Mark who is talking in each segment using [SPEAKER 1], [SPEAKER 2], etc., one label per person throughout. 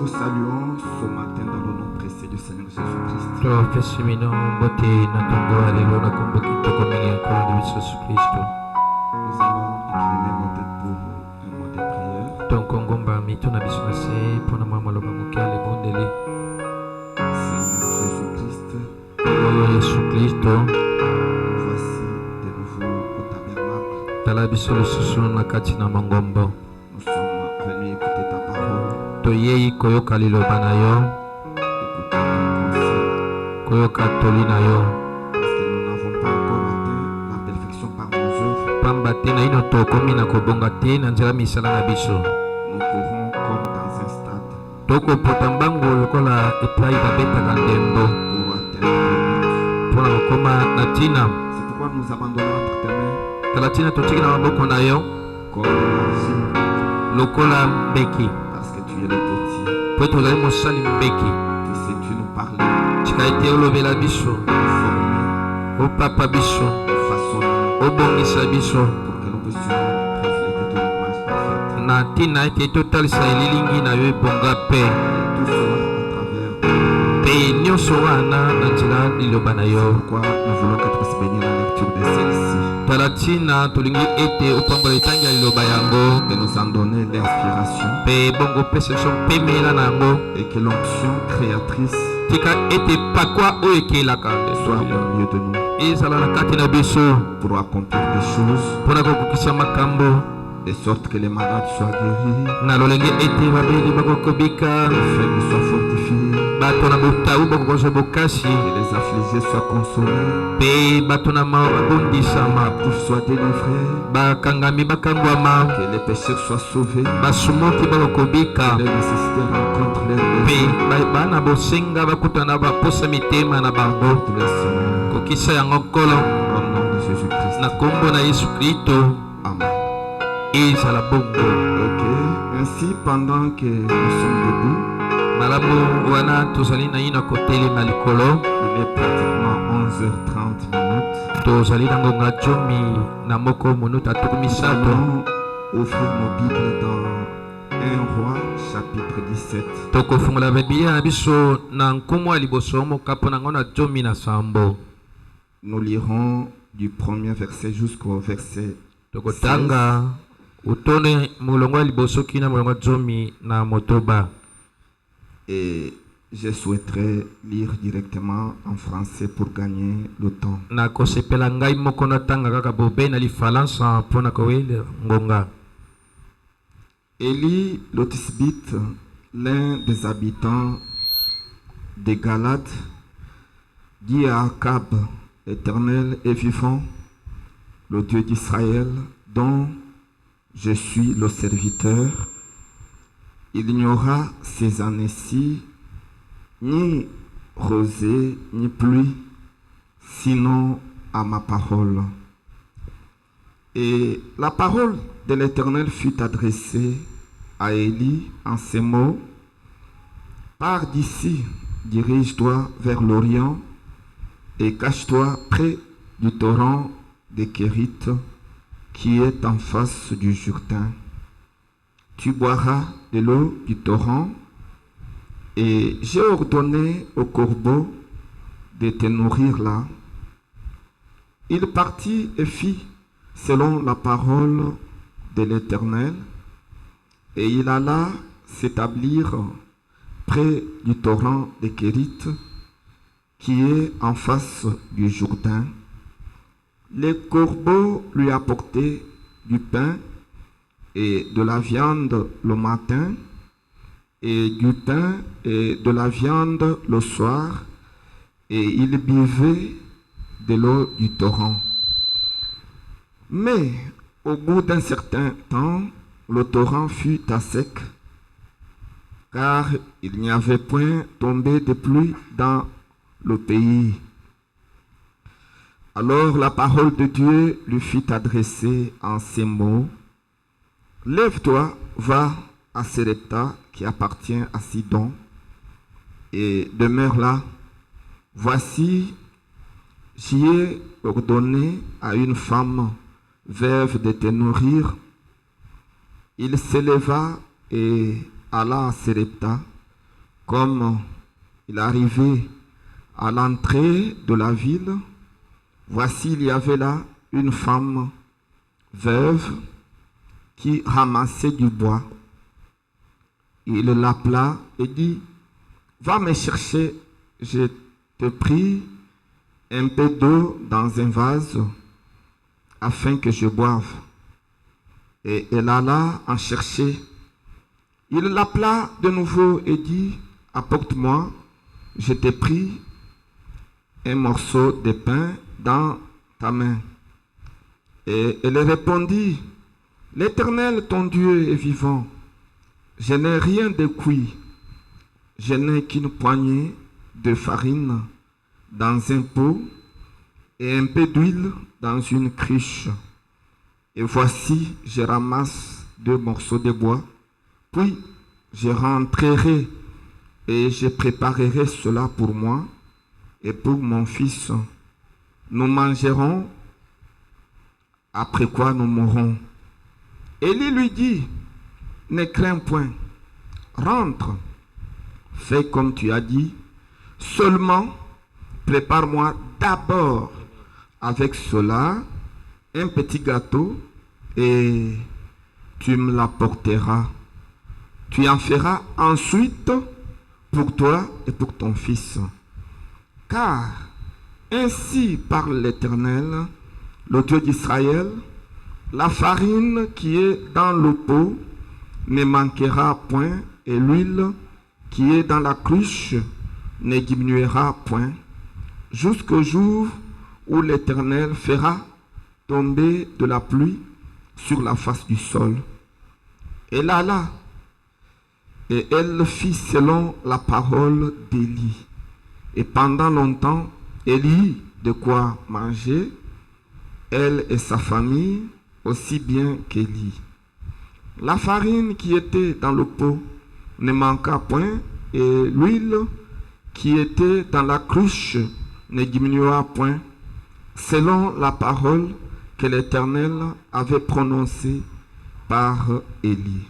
[SPEAKER 1] vous saluons ce matin dans le nom précieux du Seigneur Jésus-Christ.
[SPEAKER 2] Nous allons
[SPEAKER 1] incliner nos têtes pour un mot de prière. Seigneur Jésus-Christ, nous voici de nouveau au tabernacle. Nous sommes venus écouter ta parole, écouter ton conseil, parce que nous n'avons pas encore atteint la perfection par nos œuvres. Nous courons comme dans un stade pour atteindre le but. C'est pourquoi nous abandonnons entre tes mains comme l'argile, parce que tu es le potier. Puisses-tu nous parler, nous former, nous façonner, pour que nous puissions refléter ton image parfaite. Tout cela à travers. C'est pourquoi nous voulons que tu puisses bénir la lecture de celle-ci et nous en donner l'inspiration et que l'onction créatrice soit au milieu de nous pour accomplir des choses de sorte que les malades soient guéris, les faibles soient fortifiés, que les affligés soient consolés, que les soient délivrés, que les pécheurs soient sauvés, que les nécessités rencontrent les besoins. Au nom de Jésus-Christ. Amen. Ok, ainsi pendant que nous sommes debout, il est pratiquement 11h30. Nous allons ouvrir nos Bibles dans 1 Roi chapitre 17. Nous lirons du premier verset jusqu'au verset 16. Et je souhaiterais lire directement en français pour gagner le temps. Élie le Tisbite, l'un des habitants de Galade, dit à Akab: L'Éternel est vivant, le Dieu d'Israël, dont je suis le serviteur. Il n'y aura ces années-ci ni rosée ni pluie, sinon à ma parole. Et la parole de l'Éternel fut adressée à Élie en ces mots: Pars d'ici, dirige-toi vers l'Orient et cache-toi près du torrent des Kérite qui est en face du Jourdain. Tu boiras de l'eau du torrent, et j'ai ordonné aux corbeaux de te nourrir là. Il partit et fit selon la parole de l'Éternel, et il alla s'établir près du torrent des Kérite qui est en face du Jourdain. Les corbeaux lui apportaient du pain et de la viande le matin, et du pain et de la viande le soir, et il buvait de l'eau du torrent. Mais au bout d'un certain temps, le torrent fut à sec, car il n'y avait point tombé de pluie dans le pays. Alors la parole de Dieu lui fut adressée en ces mots: Lève-toi, va à Sérepta, qui appartient à Sidon, et demeure là. Voici, j'y ai ordonné à une femme veuve de te nourrir. Il s'éleva et alla à Sérepta, Comme il arrivait à l'entrée de la ville, voici, il y avait là une femme veuve qui ramassait du bois. Il l'appela et dit, va me chercher, je te prie, un peu d'eau dans un vase afin que je boive. Et elle alla en chercher. Il l'appela de nouveau et dit, apporte-moi, je t'ai pris un morceau de pain dans ta main. Et elle répondit, l'Éternel, ton Dieu, est vivant. Je n'ai rien de cuit. Je n'ai qu'une poignée de farine dans un pot et un peu d'huile dans une cruche. Et voici, je ramasse 2 morceaux de bois. Puis, je rentrerai et je préparerai cela pour moi et pour mon fils. Nous mangerons, après quoi nous mourrons. Élie lui dit, ne crains point, rentre, fais comme tu as dit, seulement prépare-moi d'abord avec cela un petit gâteau et tu me l'apporteras. Tu en feras ensuite pour toi et pour ton fils. Car ainsi parle l'Éternel, le Dieu d'Israël, la farine qui est dans le pot ne manquera point et l'huile qui est dans la cruche ne diminuera point, jusqu'au jour où l'Éternel fera tomber de la pluie sur la face du sol. Elle alla, et elle fit selon la parole d'Élie. Et pendant longtemps, Élie de quoi manger, elle et sa famille, aussi bien qu'Élie. La farine qui était dans le pot ne manqua point, et l'huile qui était dans la cruche ne diminua point, selon la parole que l'Éternel avait prononcée par Élie.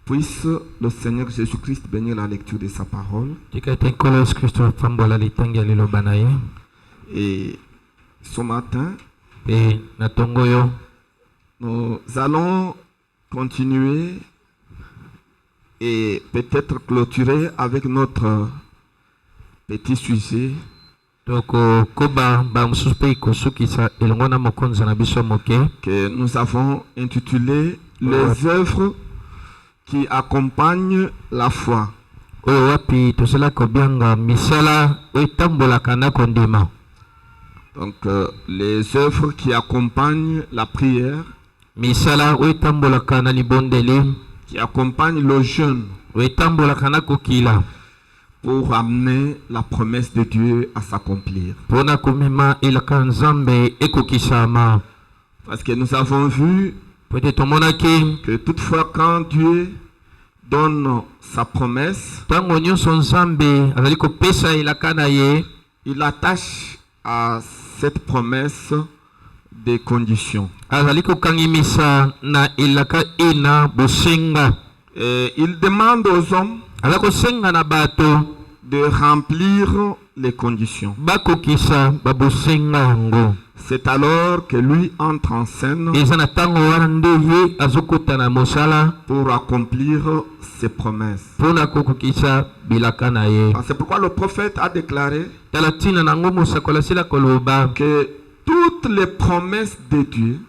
[SPEAKER 1] Puisse le Seigneur Jésus-Christ bénir la lecture de sa parole. Et ce matin, nous allons continuer et peut-être clôturer avec notre petit sujet que nous avons intitulé les œuvres qui accompagnent la foi. Donc les œuvres qui accompagnent la prière, qui accompagnent le jeûne, pour amener la promesse de Dieu à s'accomplir. Parce que nous avons vu que toutefois quand Dieu donne sa promesse, il attache à cette promesse des conditions. Et il demande aux hommes de remplir les conditions. C'est alors que lui entre en scène pour accomplir ses promesses. C'est pourquoi le prophète a déclaré que toutes les promesses de Dieu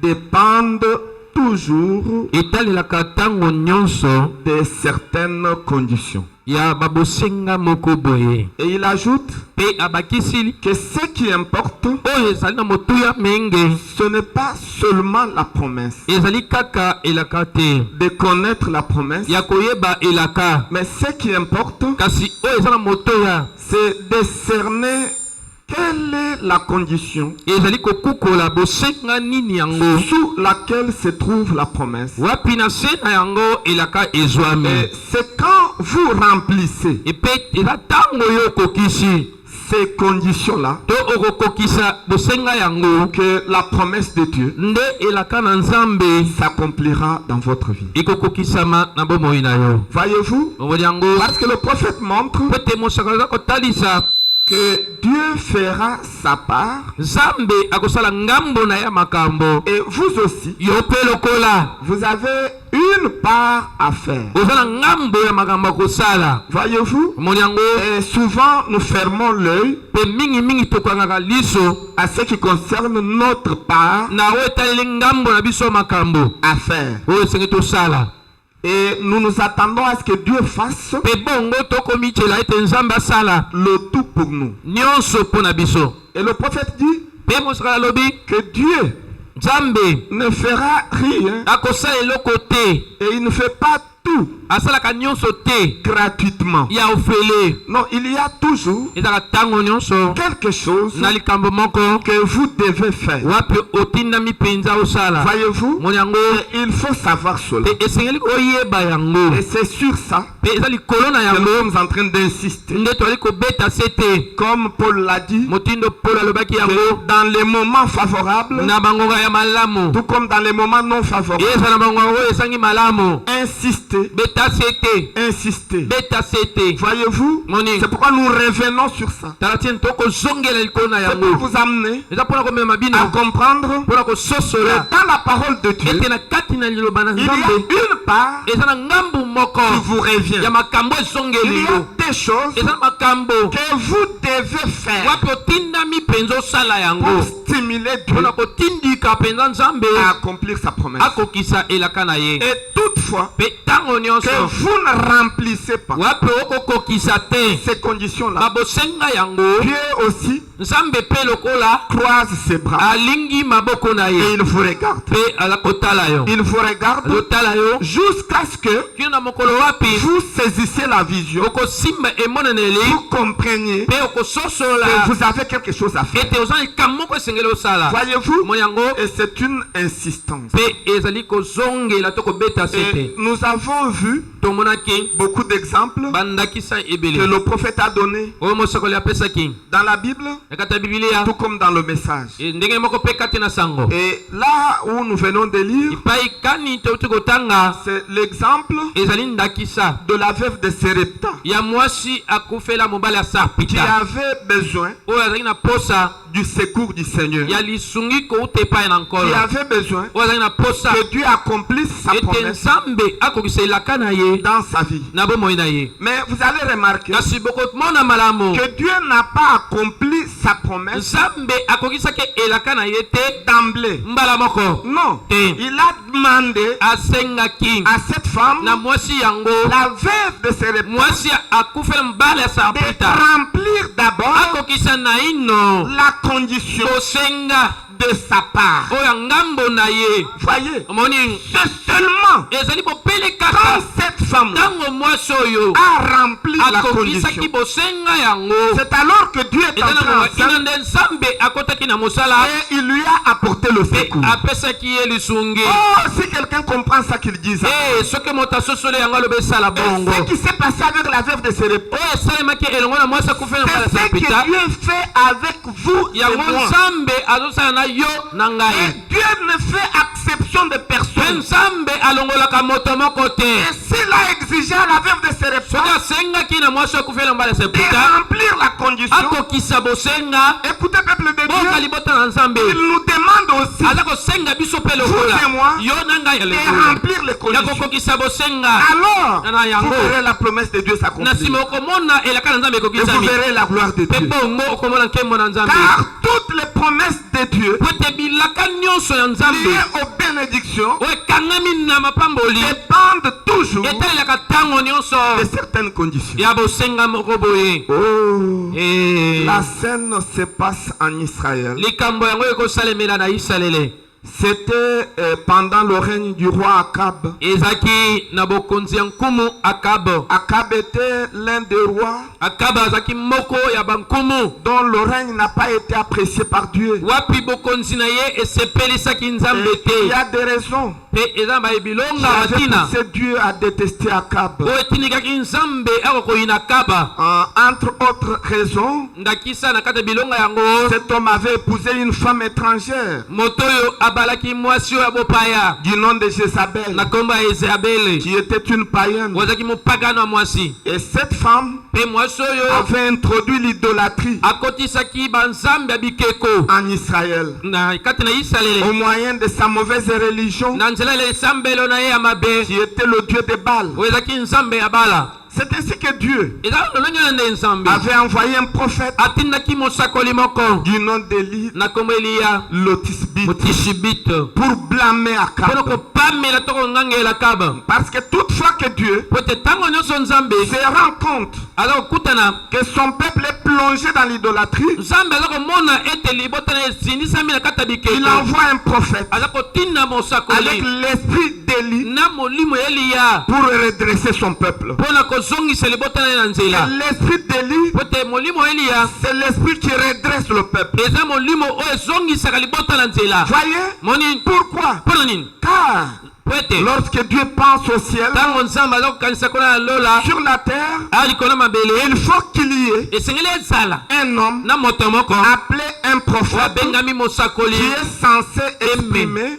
[SPEAKER 1] dépendent toujours de certaines conditions. Et il ajoute que ce qui importe, ce n'est pas seulement la promesse, de connaître la promesse, mais ce qui importe, c'est de cerner quelle est la condition sous laquelle se trouve la promesse. Et c'est quand vous remplissez ces conditions-là que la promesse de Dieu s'accomplira dans votre vie. Voyez-vous, parce que le prophète montre que Dieu fera sa part et vous aussi, vous avez une part à faire. Voyez-vous, et souvent nous fermons l'œil à ce qui concerne notre part à faire. Et nous nous attendons à ce que Dieu fasse le tout pour nous. Et le prophète dit que Dieu ne fera rien et il ne fait pas tout gratuitement. Non, il y a toujours quelque chose que vous devez faire. Voyez-vous, il faut savoir cela. Et c'est sur ça que nous sommes en train d'insister. Comme Paul l'a dit, que dans les moments favorables, tout comme dans les moments non favorables, insister. Voyez-vous, c'est pourquoi nous revenons sur ça. C'est pour vous amener à comprendre que dans la parole de Dieu, il y a une part qui vous revient. Il y a des choses que vous devez faire pour stimuler Dieu à accomplir sa promesse. Et toutefois, que vous ne remplissez pas ces conditions-là, Dieu aussi croise ses bras et il vous regarde. Il vous regarde jusqu'à ce que vous saisissiez la vision, vous compreniez que vous avez quelque chose à faire. Voyez-vous, et c'est une insistance. Et nous avons vu beaucoup d'exemples que le prophète a donnés dans la Bible, tout comme dans le message. Et là où nous venons de lire, c'est l'exemple de la veuve de Serepta qui avait besoin du secours du Seigneur, qui avait besoin que Dieu accomplisse sa promesse dans sa vie. Mais vous allez remarquer que Dieu n'a pas accompli sa promesse d'emblée. Non, il a demandé à cette femme, la veuve de Serepta, de remplir d'abord la condition de sa part. Voyez, c'est seulement quand cette femme a rempli la condition, c'est alors que Dieu est entré en scène et il lui a apporté le secours. Oh, si quelqu'un comprend ça qu'il dit ça. Et ce qui s'est passé avec la veuve de Serepta, c'est ce que Dieu fait avec vous et moi. Et Dieu ne fait exception de personne. Et s'il a exigé à la veuve de Serepta de remplir la condition, écoutez peuple de Dieu, il nous demande aussi, vous et moi, de remplir les conditions. Alors, vous verrez la promesse de Dieu s'accomplir. Et vous verrez la gloire de Dieu. Car toutes les promesses de Dieu liées aux bénédictions dépendent toujours de certaines conditions. Oh, la scène se passe en Israël. C'était pendant le règne du roi Akab. Akab était l'un des rois dont le règne n'a pas été apprécié par Dieu. Et il y a des raisons poussé Dieu à détester Akab. Entre autres raisons, cet homme avait épousé une femme étrangère du nom de Jézabel, qui était une païenne. Et cette femme avait introduit l'idolâtrie en Israël au moyen de sa mauvaise religion, qui était le dieu de Baal. C'est ainsi que Dieu avait envoyé un prophète du nom d'Élie, l'Otisbite, pour blâmer Akab. Parce que toutefois que Dieu se rend compte que son peuple est plongé dans l'idolâtrie, il envoie un prophète avec l'esprit d'Élie pour redresser son peuple. L'esprit d'Élie, c'est l'esprit qui redresse le peuple. Voyez pourquoi? Car lorsque Dieu pense au ciel, sur la terre, il faut qu'il y ait un homme appelé un prophète qui est censé exprimer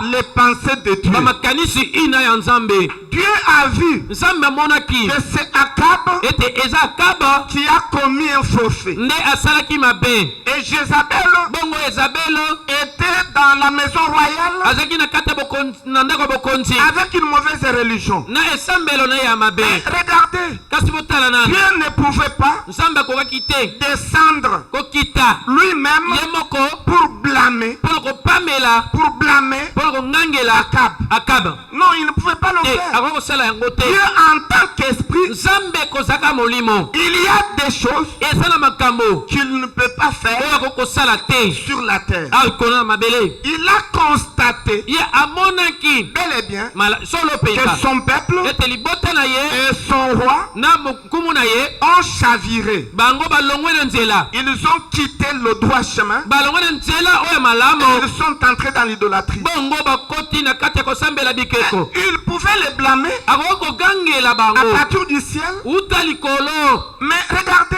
[SPEAKER 1] les pensées de Dieu. Dieu a vu que c'est Akab qui a commis un forfait. Et Jézabel était dans la maison royale avec une mauvaise religion. Mais regardez, Dieu ne pouvait pas descendre lui-même pour blâmer Akab. Non, il ne pouvait pas le faire. Dieu en tant qu'esprit, il y a des choses qu'il ne peut pas faire sur la terre. Il a constaté bel et bien que son peuple et son roi ont chaviré. Ils ont quitté le droit chemin et ils sont entrés dans l'idolâtrie. Ils pouvaient les blâmer à partir du ciel, mais regardez,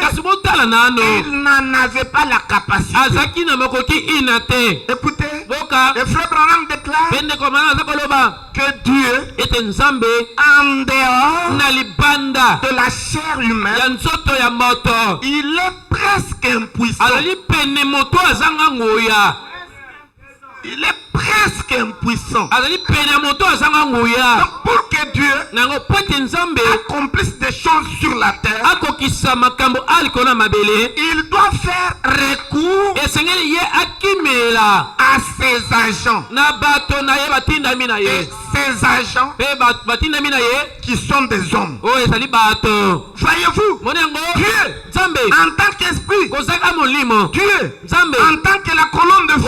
[SPEAKER 1] ils n'en avaient pas la capacité. Écoutez, le frère Branham déclare que Dieu est en dehors de la chair humaine. Il est presque impuissant. Il est presque impuissant. Donc pour que Dieu accomplisse des choses sur la terre, il doit faire recours à ses agents. Et ces agents qui sont des hommes. Voyez-vous, Dieu en tant qu'esprit, Dieu en tant que la colonne de feu,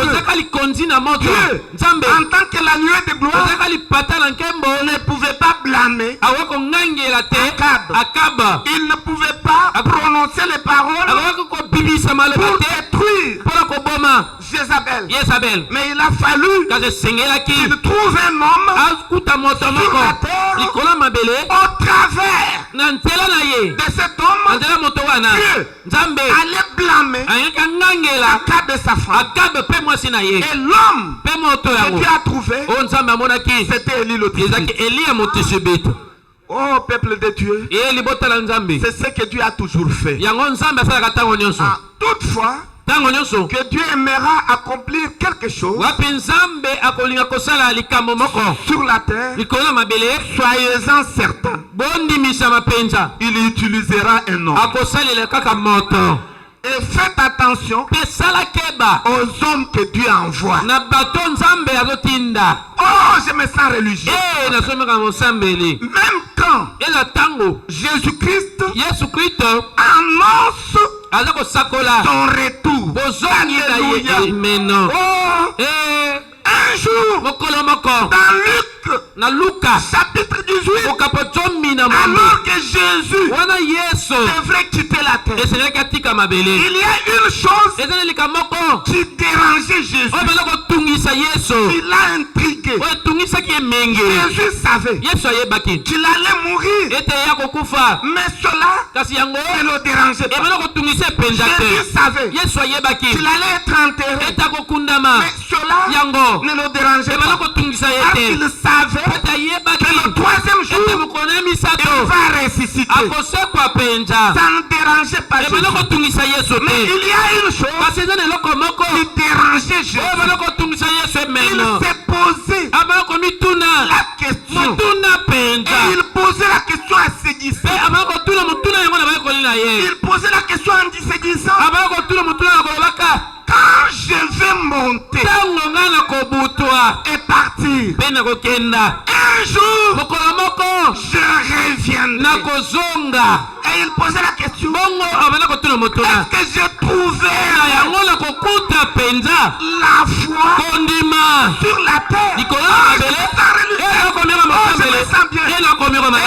[SPEAKER 1] Dieu en tant que la nuée de gloire, ne pouvait pas blâmer Akab. Il ne pouvait pas prononcer les paroles pour détruire Jézabel. Mais il a fallu qu'il trouve un homme sur la terre au travers de cet homme. Dieu allait blâmer Akab et sa femme. Et l'homme que Dieu a trouvé, c'était Élie l'Otisbite. Oh peuple de Dieu, c'est ce que Dieu a toujours fait. Toutefois, que Dieu aimera accomplir quelque chose sur la terre, soyez-en certains, il utilisera un homme. Et faites attention aux hommes que Dieu envoie. Oh, je me sens religieux. Même quand Jésus-Christ annonce son retour. Alléluia. Oh, un jour, dans Luc
[SPEAKER 2] na Luka
[SPEAKER 1] chapitre 18,
[SPEAKER 2] alors
[SPEAKER 1] que Jésus devrait quitter la terre, il y a une chose qui dérangeait Jésus, qui l'a intrigué. Jésus savait qu'il allait mourir, mais cela ne le dérangeait pas. Jésus savait qu'il allait être enterré, mais cela ne le dérangeait pas. Parce qu'il savait que le troisième jour, il va ressusciter. Ça ne dérangeait pas Jésus. Mais il y a une chose qui dérangeait Jésus. Il s'est posé la question. Et il posait la question à ses disciples. Il posait la question en se disant, quand je vais monter et partir, un jour je reviendrai. Et il posait la question, est-ce que je trouvais la foi sur la terre? Je me sens bien. Et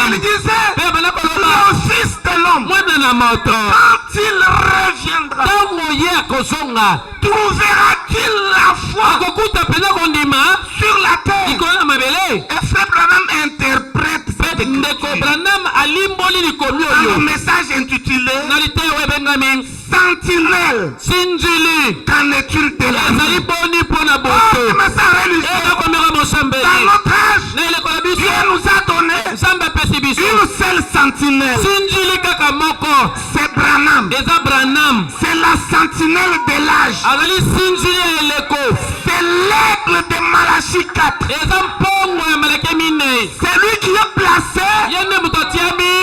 [SPEAKER 1] il disait, le Fils de l'homme, quand il reviendra, trouvera-t-il la foi sur la terre? Et Frère Branham interprète cette écriture dans le message intitulé Sentinelle. Qu'en est-il de la vie? Je me sens religieux. Dans notre âge, Dieu nous a donné une seule sentinelle. C'est Branham. C'est la sentinelle de l'âge. C'est l'aigle de Malachie 4. C'est lui qui est placé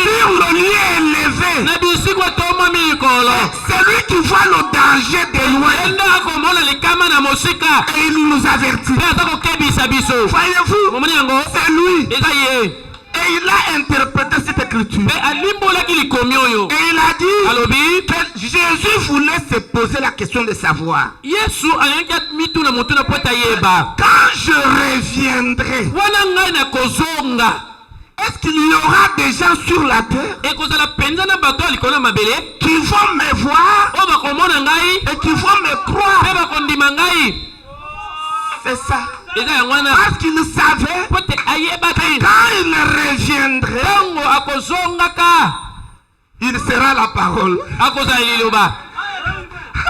[SPEAKER 1] sur le lieu élevé. C'est lui qui voit le danger de loin. Et il nous avertit. Voyez-vous, c'est lui. Et il a interprété cette écriture. Et il a dit que Jésus voulait se poser la question de savoir, quand je reviendrai, est-ce qu'il y aura des gens sur la terre qui vont me voir et qui vont me croire? C'est ça. Parce qu'il savait que quand il reviendrait, il sera la parole.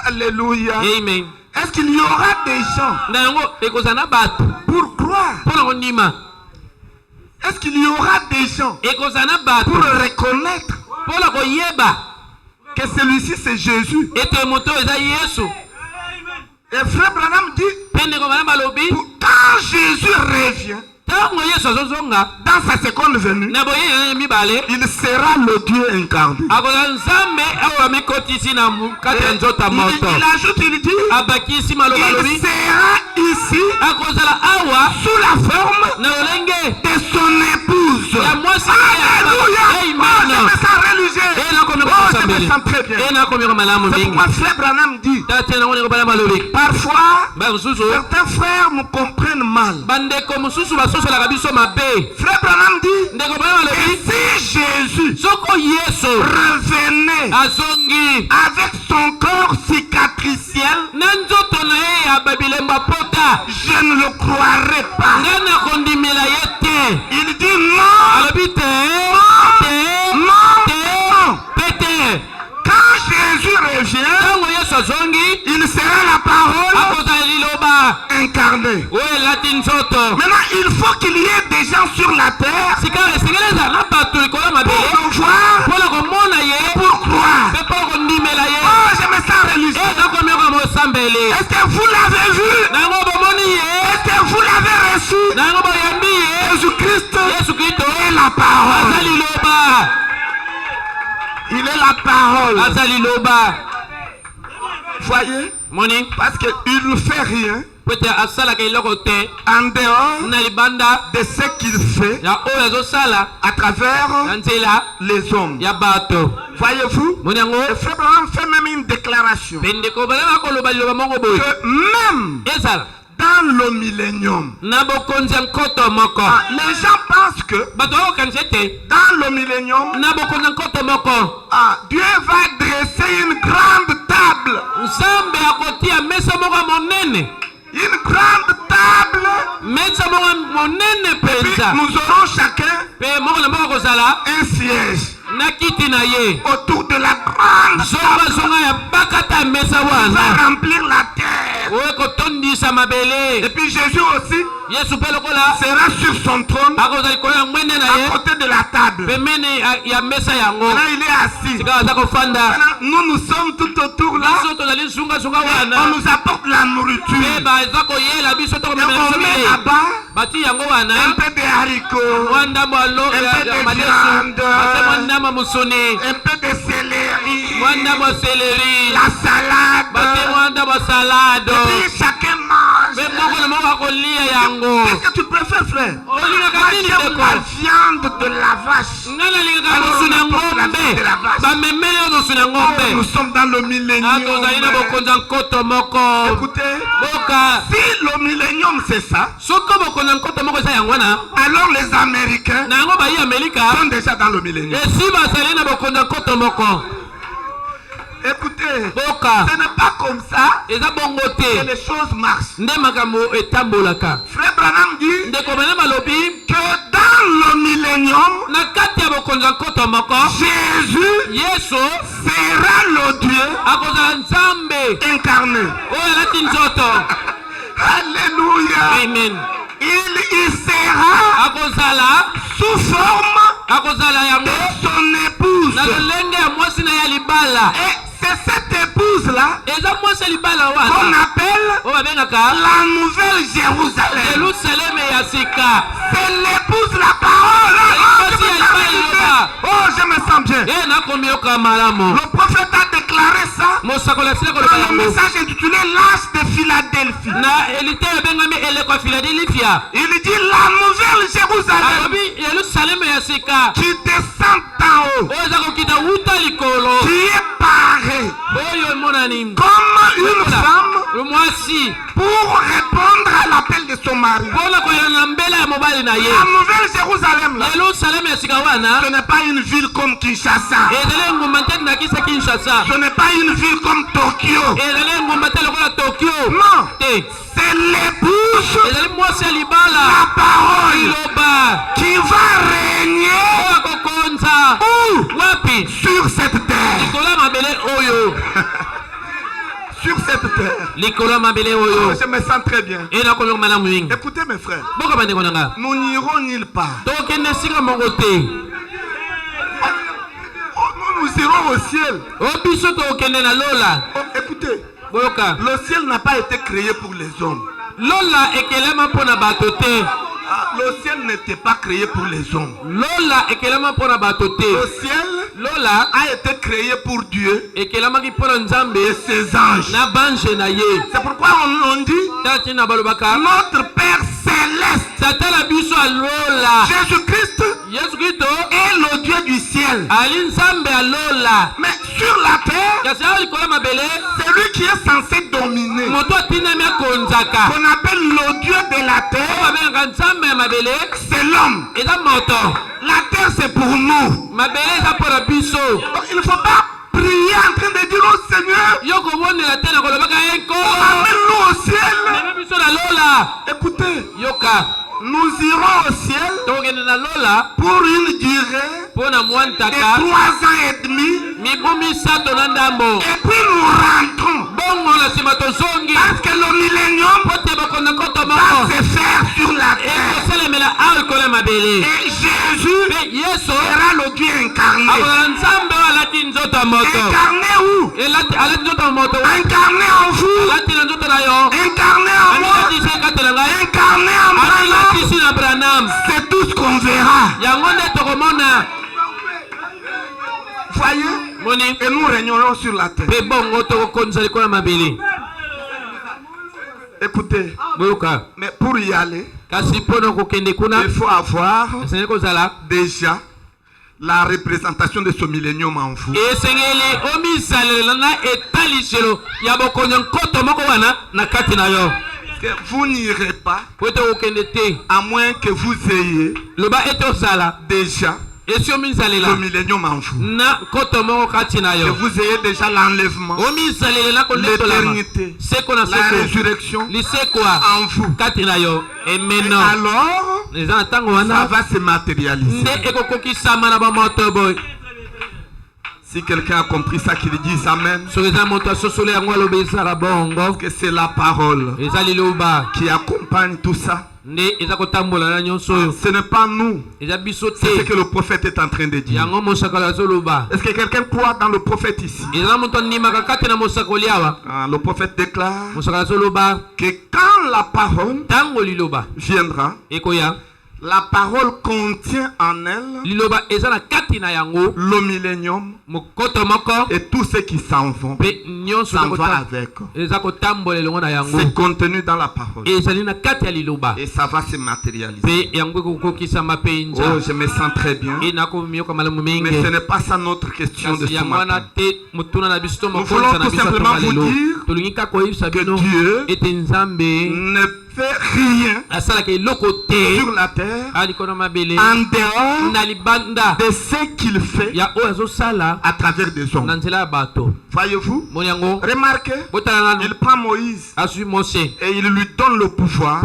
[SPEAKER 1] Alléluia. Amen. Est-ce qu'il y aura des gens pour croire? Est-ce qu'il y aura des gens pour reconnaître que celui-ci c'est Jésus? Et Frère Branham dit, quand Jésus revient dans sa seconde venue, il sera le Dieu incarné. Il ajoute, il dit, il sera ici sous la forme de son épouse. Alléluia. Je me sens religieux. Je me sens très bien. C'est pourquoi Frère Branham dit, parfois certains frères nous comprennent mal. Frère Branham dit, et si Jésus revenait avec son corps cicatriciel, je ne le croirais pas. Il dit non. Quand Jésus revient, il sera la parole incarnée. Maintenant, il faut qu'il y ait des gens sur la terre pour le voir, pour croire. Oh, je me sens religieux. Est-ce que vous l'avez vu? Est-ce que vous l'avez reçu? Jésus-Christ est la parole. Il est la parole. Voyez? Parce qu'il ne fait rien en dehors de ce qu'il fait à travers les hommes. Voyez-vous? Le frère Branham fait même une déclaration que même dans le millénium. Les gens pensent que dans le millénium, Dieu va dresser une grande table. Une grande table. Et puis nous aurons chacun un siège autour de la grande table. On va remplir la terre. Et puis Jésus aussi sera sur son trône à côté de la table. Là il est assis. Nous sommes tout autour là. On nous apporte la nourriture. Et on met là-bas un peu de haricots, un peu de viande, un peu de céleri, la salade. Et puis chacun mange. Qu'est-ce que tu préfères, frère? Moi j'aime la viande de la vache. Alors on apporte la viande de la vache. Nous sommes dans le millénium. Écoutez, si le millénium c'est ça, alors les Américains sont déjà dans le millénium. Écoutez, ce n'est pas comme ça que les choses marchent. Frère Branham dit que dans le millénium, Jésus sera le Dieu incarné. Alléluia. Amen. Il sera sous forme de son épouse. Et c'est cette épouse-là qu'on appelle la nouvelle Jérusalem. C'est l'épouse, la parole. Oh, je me sens bien. Le prophète a déclaré ça dans le message intitulé L'Arche de Philadelphie. Il dit la nouvelle Jérusalem qui descend d'en haut, qui est parée comme une femme pour répondre à l'appel de son mari. La nouvelle Jérusalem là, ce n'est pas une ville comme Kinshasa. Ce n'est pas une ville comme Tokyo. Non, c'est l'épouse, la parole qui va régner sur cette terre. Sur cette terre. Oh, je me sens très bien. Écoutez mes frères, nous n'irons nulle part. Nous irons au ciel. Oh, écoutez, le ciel n'a pas été créé pour les hommes. Le ciel n'était pas créé pour les hommes. Le ciel a été créé pour Dieu et ses anges. C'est pourquoi on dit notre Père céleste. Jésus-Christ est le Dieu du ciel. Mais sur la terre, c'est lui qui est censé dominer. Qu'on appelle le Dieu de la terre, c'est l'homme. La terre c'est pour nous. Il ne faut pas prier en train de dire au Seigneur, amène-nous au ciel. Écoutez, nous irons au ciel pour une durée de 3 ans et demi. Et puis nous rentrons. Parce que le millénium va se faire sur la terre. Et Jésus sera le Dieu incarné. Incarné où? Incarné en vous. Incarné en moi. Incarné en Branham. C'est tout ce qu'on verra. Voyez? Et nous régnerons sur la terre. Écoutez, mais pour y aller, il faut avoir déjà la représentation de ce millénium en vous. que vous n'irez pas à moins que vous ayez déjà le millénium en vous. Que vous ayez déjà l'enlèvement, l'éternité, la résurrection en vous. Et alors, ça va se matérialiser. Si quelqu'un a compris ça, qu'il dise Amen. Parce que c'est la parole qui accompagne tout ça. Ce n'est pas nous. C'est ce que le prophète est en train de dire. Est-ce que quelqu'un croit dans le prophète ici? Le prophète déclare que quand la parole viendra, la parole contient en elle le millénium et tous ceux qui s'en vont s'en vont avec. C'est contenu dans la parole. Et ça va se matérialiser. Oh, je me sens très bien. Mais ce n'est pas ça notre question de ce matin. Nous voulons tout simplement vous dire que Dieu ne fait rien sur la terre en dehors de ce qu'il fait à travers des hommes. Voyez-vous, remarquez, il prend Moïse et il lui donne le pouvoir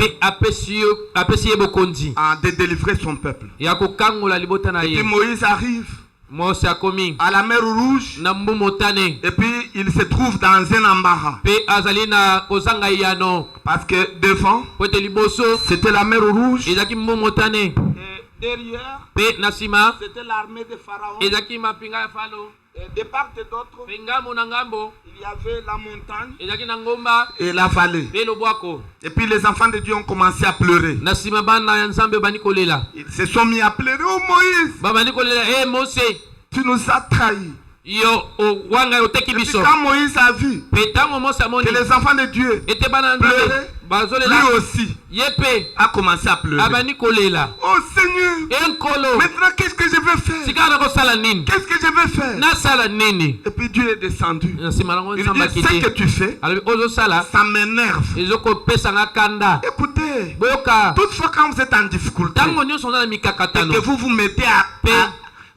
[SPEAKER 1] de délivrer son peuple. Et puis Moïse arrive à la mer Rouge et puis il se trouve dans un embarras parce que devant c'était la mer Rouge et derrière c'était l'armée de Pharaon et de part et d'autre il y avait la montagne et la vallée. Et puis les enfants de Dieu ont commencé à pleurer. Ils se sont mis à pleurer. Oh Moïse, tu nous as trahis. Et puis quand Moïse a vu que les enfants de Dieu pleuraient, lui aussi a commencé à pleurer. Oh Seigneur, maintenant qu'est-ce que je vais faire? Qu'est-ce que je vais faire? Et puis Dieu est descendu. Il dit, ce que tu fais, ça m'énerve. Écoutez, toutefois quand vous êtes en difficulté et que vous vous mettez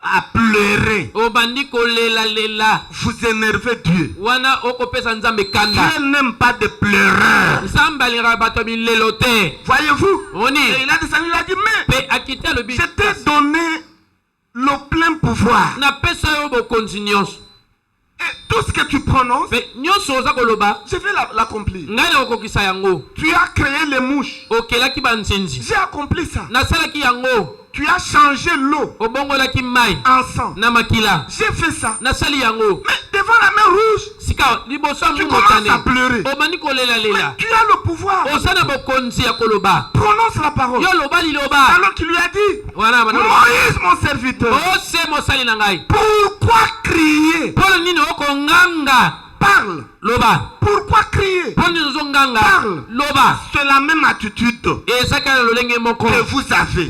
[SPEAKER 1] à pleurer, vous énervez Dieu. Dieu n'aime pas de pleureurs. Voyez-vous, et il a descendu, il a dit, mais je t'ai donné le plein pouvoir. Et tout ce que tu prononces, je vais l'accomplir. Tu as créé les mouches. J'ai accompli ça. Tu as changé l'eau en sang. J'ai fait ça. Mais devant la mer Rouge, tu commences à pleurer. Mais tu as le pouvoir. Prononce la parole. Alors qu'il lui a dit, Moïse mon serviteur, pourquoi crier? Parle. Pourquoi crier? Parle. C'est la même attitude que vous avez.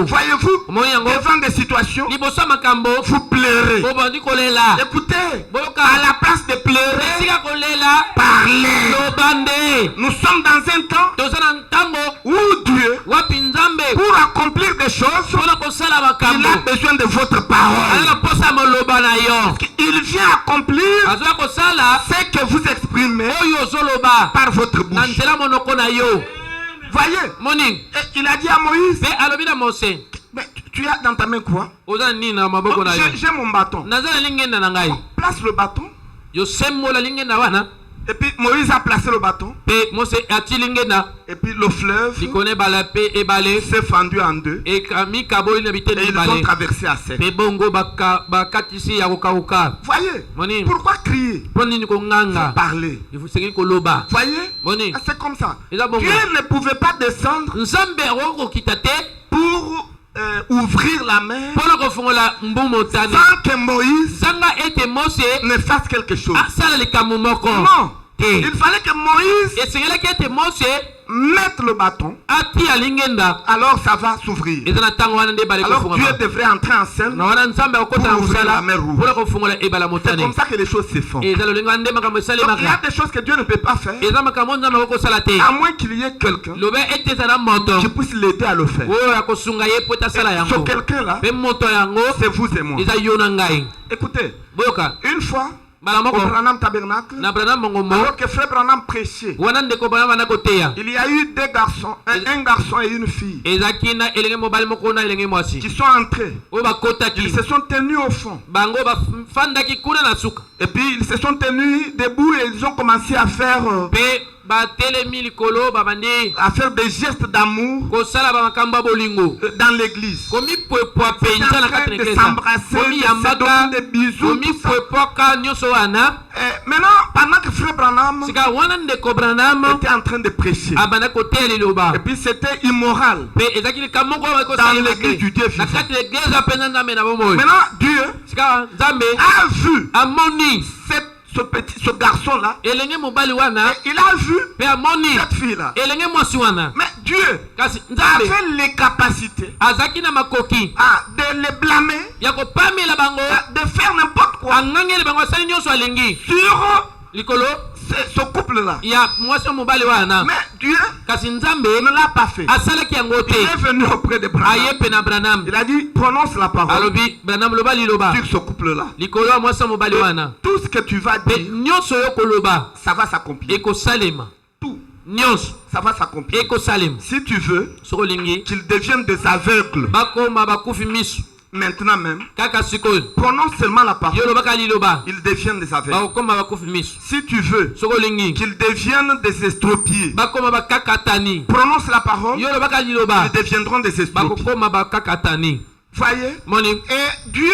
[SPEAKER 1] Voyez-vous, devant des situations, vous pleurez. Écoutez, à la place de pleurer, parlez. Nous sommes dans un temps où Dieu, pour accomplir des choses, il a besoin de votre parole. Il vient accomplir ce que vous exprimez par votre bouche. Voyez, il a dit à Moïse, mais tu as dans ta main quoi? J'ai mon bâton. Place le bâton. Et puis Moïse a placé le bâton. Et puis le fleuve s'est fendu en deux. Et ils ont traversé à sec. Voyez, pourquoi crier? Parler. Voyez, c'est comme ça. Dieu ne pouvait pas descendre pour ouvrir la mer sans que Moïse ne fasse quelque chose. Non. Il fallait que Moïse mette le bâton. Alors ça va s'ouvrir. Alors Dieu devrait entrer en scène pour ouvrir la mer rouge. C'est comme ça que les choses se font. Donc il y a des choses que Dieu ne peut pas faire, à moins qu'il y ait quelqu'un qui puisse l'aider à le faire. Et ce quelqu'un-là, c'est vous et moi. Écoutez, une fois, au Branham Tabernacle, alors que Frère Branham prêchait, il y a eu deux garçons, un garçon et une fille, qui sont entrés. Ils se sont tenus au fond. Et puis ils se sont tenus debout et ils ont commencé à faire des gestes d'amour dans l'église. Ils sont en train de s'embrasser, de se donner des bisous, tout ça. Maintenant, pendant que Frère Branham était en train de prêcher, et puis c'était immoral dans l'église du Dieu vivant. Maintenant, Dieu a vu ce garçon-là, il a vu cette fille-là. Mais Dieu avait les capacités de les blâmer, de faire n'importe quoi sur ce couple-là. Mais Dieu ne l'a pas fait. Il est venu auprès de Branham. Il a dit, prononce la parole sur ce couple-là. Tout ce que tu vas dire, ça va s'accomplir. Tout. Ça va s'accomplir. Si tu veux qu'ils deviennent des aveugles, maintenant même, prononce seulement la parole, ils deviennent des aveugles. Si tu veux qu'ils deviennent des estropiés, prononce la parole, ils deviendront des estropiés. Voyez? Et Dieu,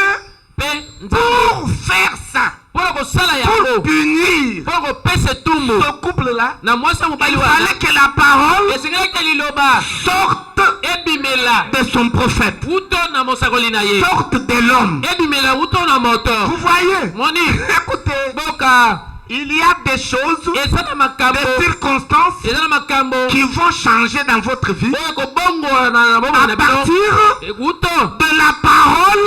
[SPEAKER 1] pour faire ça, pour punir ce couple-là, il fallait que la parole sorte de son prophète, sorte de l'homme. Vous voyez? Écoutez, il y a des choses, des circonstances qui vont changer dans votre vie à partir de la parole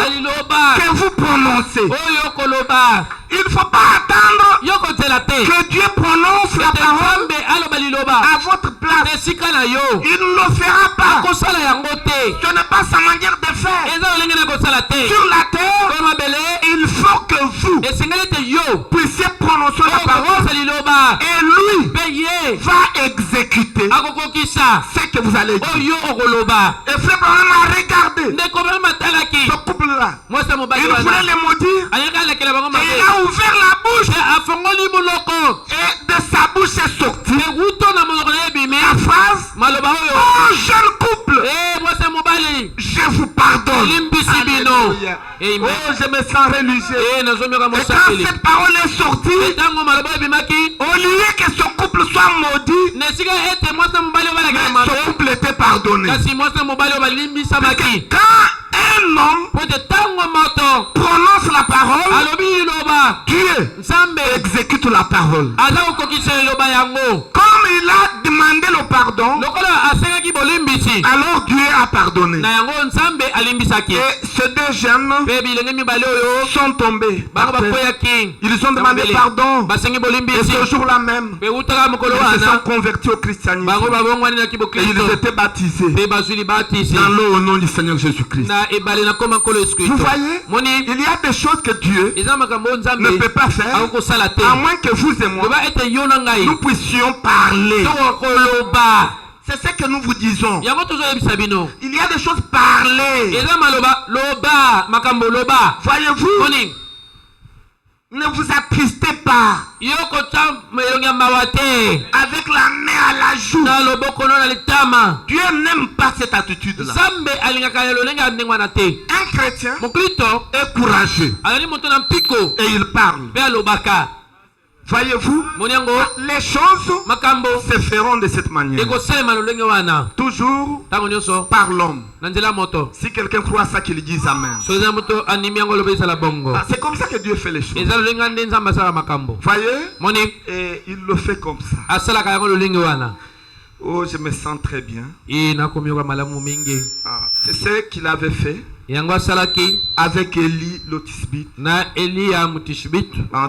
[SPEAKER 1] que vous prononcez. Il ne faut pas attendre que Dieu prononce la parole à votre place. Il ne le fera pas. Ce n'est pas sa manière de faire. Sur la terre, il faut que vous puissiez prononcer la parole et lui va exécuter ce que vous allez dire. Et Frère Branham a regardé ce couple-là. Il voulait les maudire. Et il a ouvert la bouche. Et de sa bouche est sortie la phrase: oh jeune couple, je vous pardonne. Alléluia. Oh, je me sens religieux. Et quand cette parole est sortie, au lieu que ce couple soit maudit, mais ce couple était pardonné. Parce que quand un homme prononce la parole, Dieu exécute la parole. Comme il a demandé le pardon, alors Dieu a pardonné. Et ces deux jeunes sont tombés par terre. Ils ont demandé pardon. Et ce jour-là même, ils se sont convertis au christianisme. Et ils étaient baptisés dans l'eau au nom du Seigneur Jésus-Christ. Vous voyez, il y a des choses que Dieu ne peut pas faire, à moins que vous et moi, nous puissions parler. C'est ce que nous vous disons. Il y a des choses parlées. Voyez-vous, ne vous attristez pas avec la main à la joue. Dieu n'aime pas cette attitude-là. Un chrétien est courageux et il parle. Voyez-vous, les choses se feront de cette manière. Toujours par l'homme. Si quelqu'un croit ça, qu'il dise Amen. C'est comme ça que Dieu fait les choses. Voyez, et il le fait comme ça. Oh, je me sens très bien. C'est ce qu'il avait fait avec Élie le Tishbite.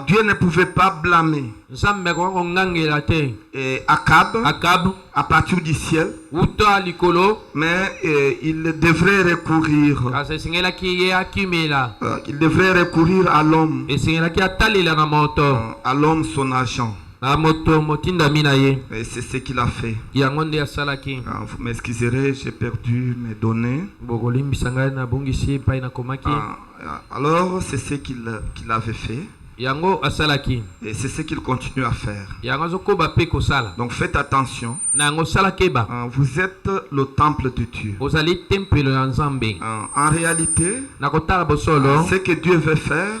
[SPEAKER 1] Dieu ne pouvait pas blâmer Akab à partir du ciel, mais il devrait recourir à l'homme, son agent. Et c'est ce qu'il a fait. Vous m'excuserez, j'ai perdu mes données. Alors, c'est ce qu'il avait fait. Et c'est ce qu'il continue à faire. Donc faites attention. Vous êtes le temple de Dieu. En réalité, ce que Dieu veut faire,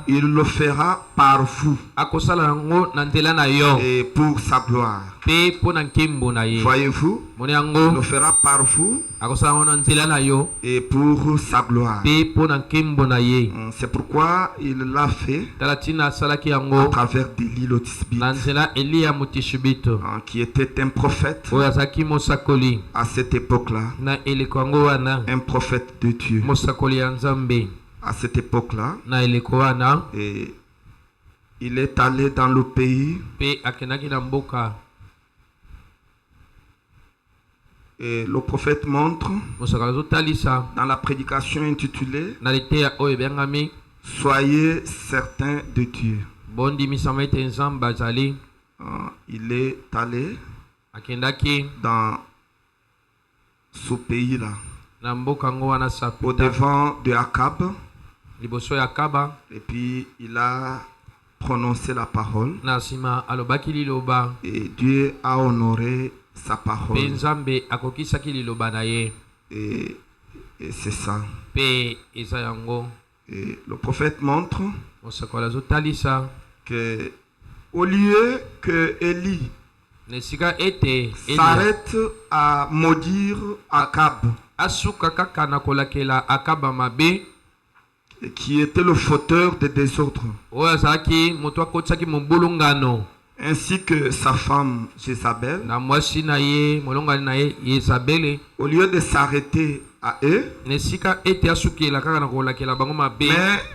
[SPEAKER 1] il le fera par vous et pour sa gloire. Voyez-vous, il le fera par vous et pour sa gloire. C'est pourquoi il l'a fait à travers d'Élie le Tishbite, qui était un prophète à cette époque-là, un prophète de Dieu à cette époque-là. Et il est allé dans le pays et le prophète montre dans la prédication intitulée Soyez certains de Dieu. Il est allé dans ce pays-là, au devant de Akab, et puis il a prononcé la parole, et Dieu a honoré sa parole. Et c'est ça. Et le prophète montre que au lieu que Élie s'arrête à maudire Akab, qui était le fauteur des désordres, ainsi que sa femme Jézabel, au lieu de s'arrêter à eux, mais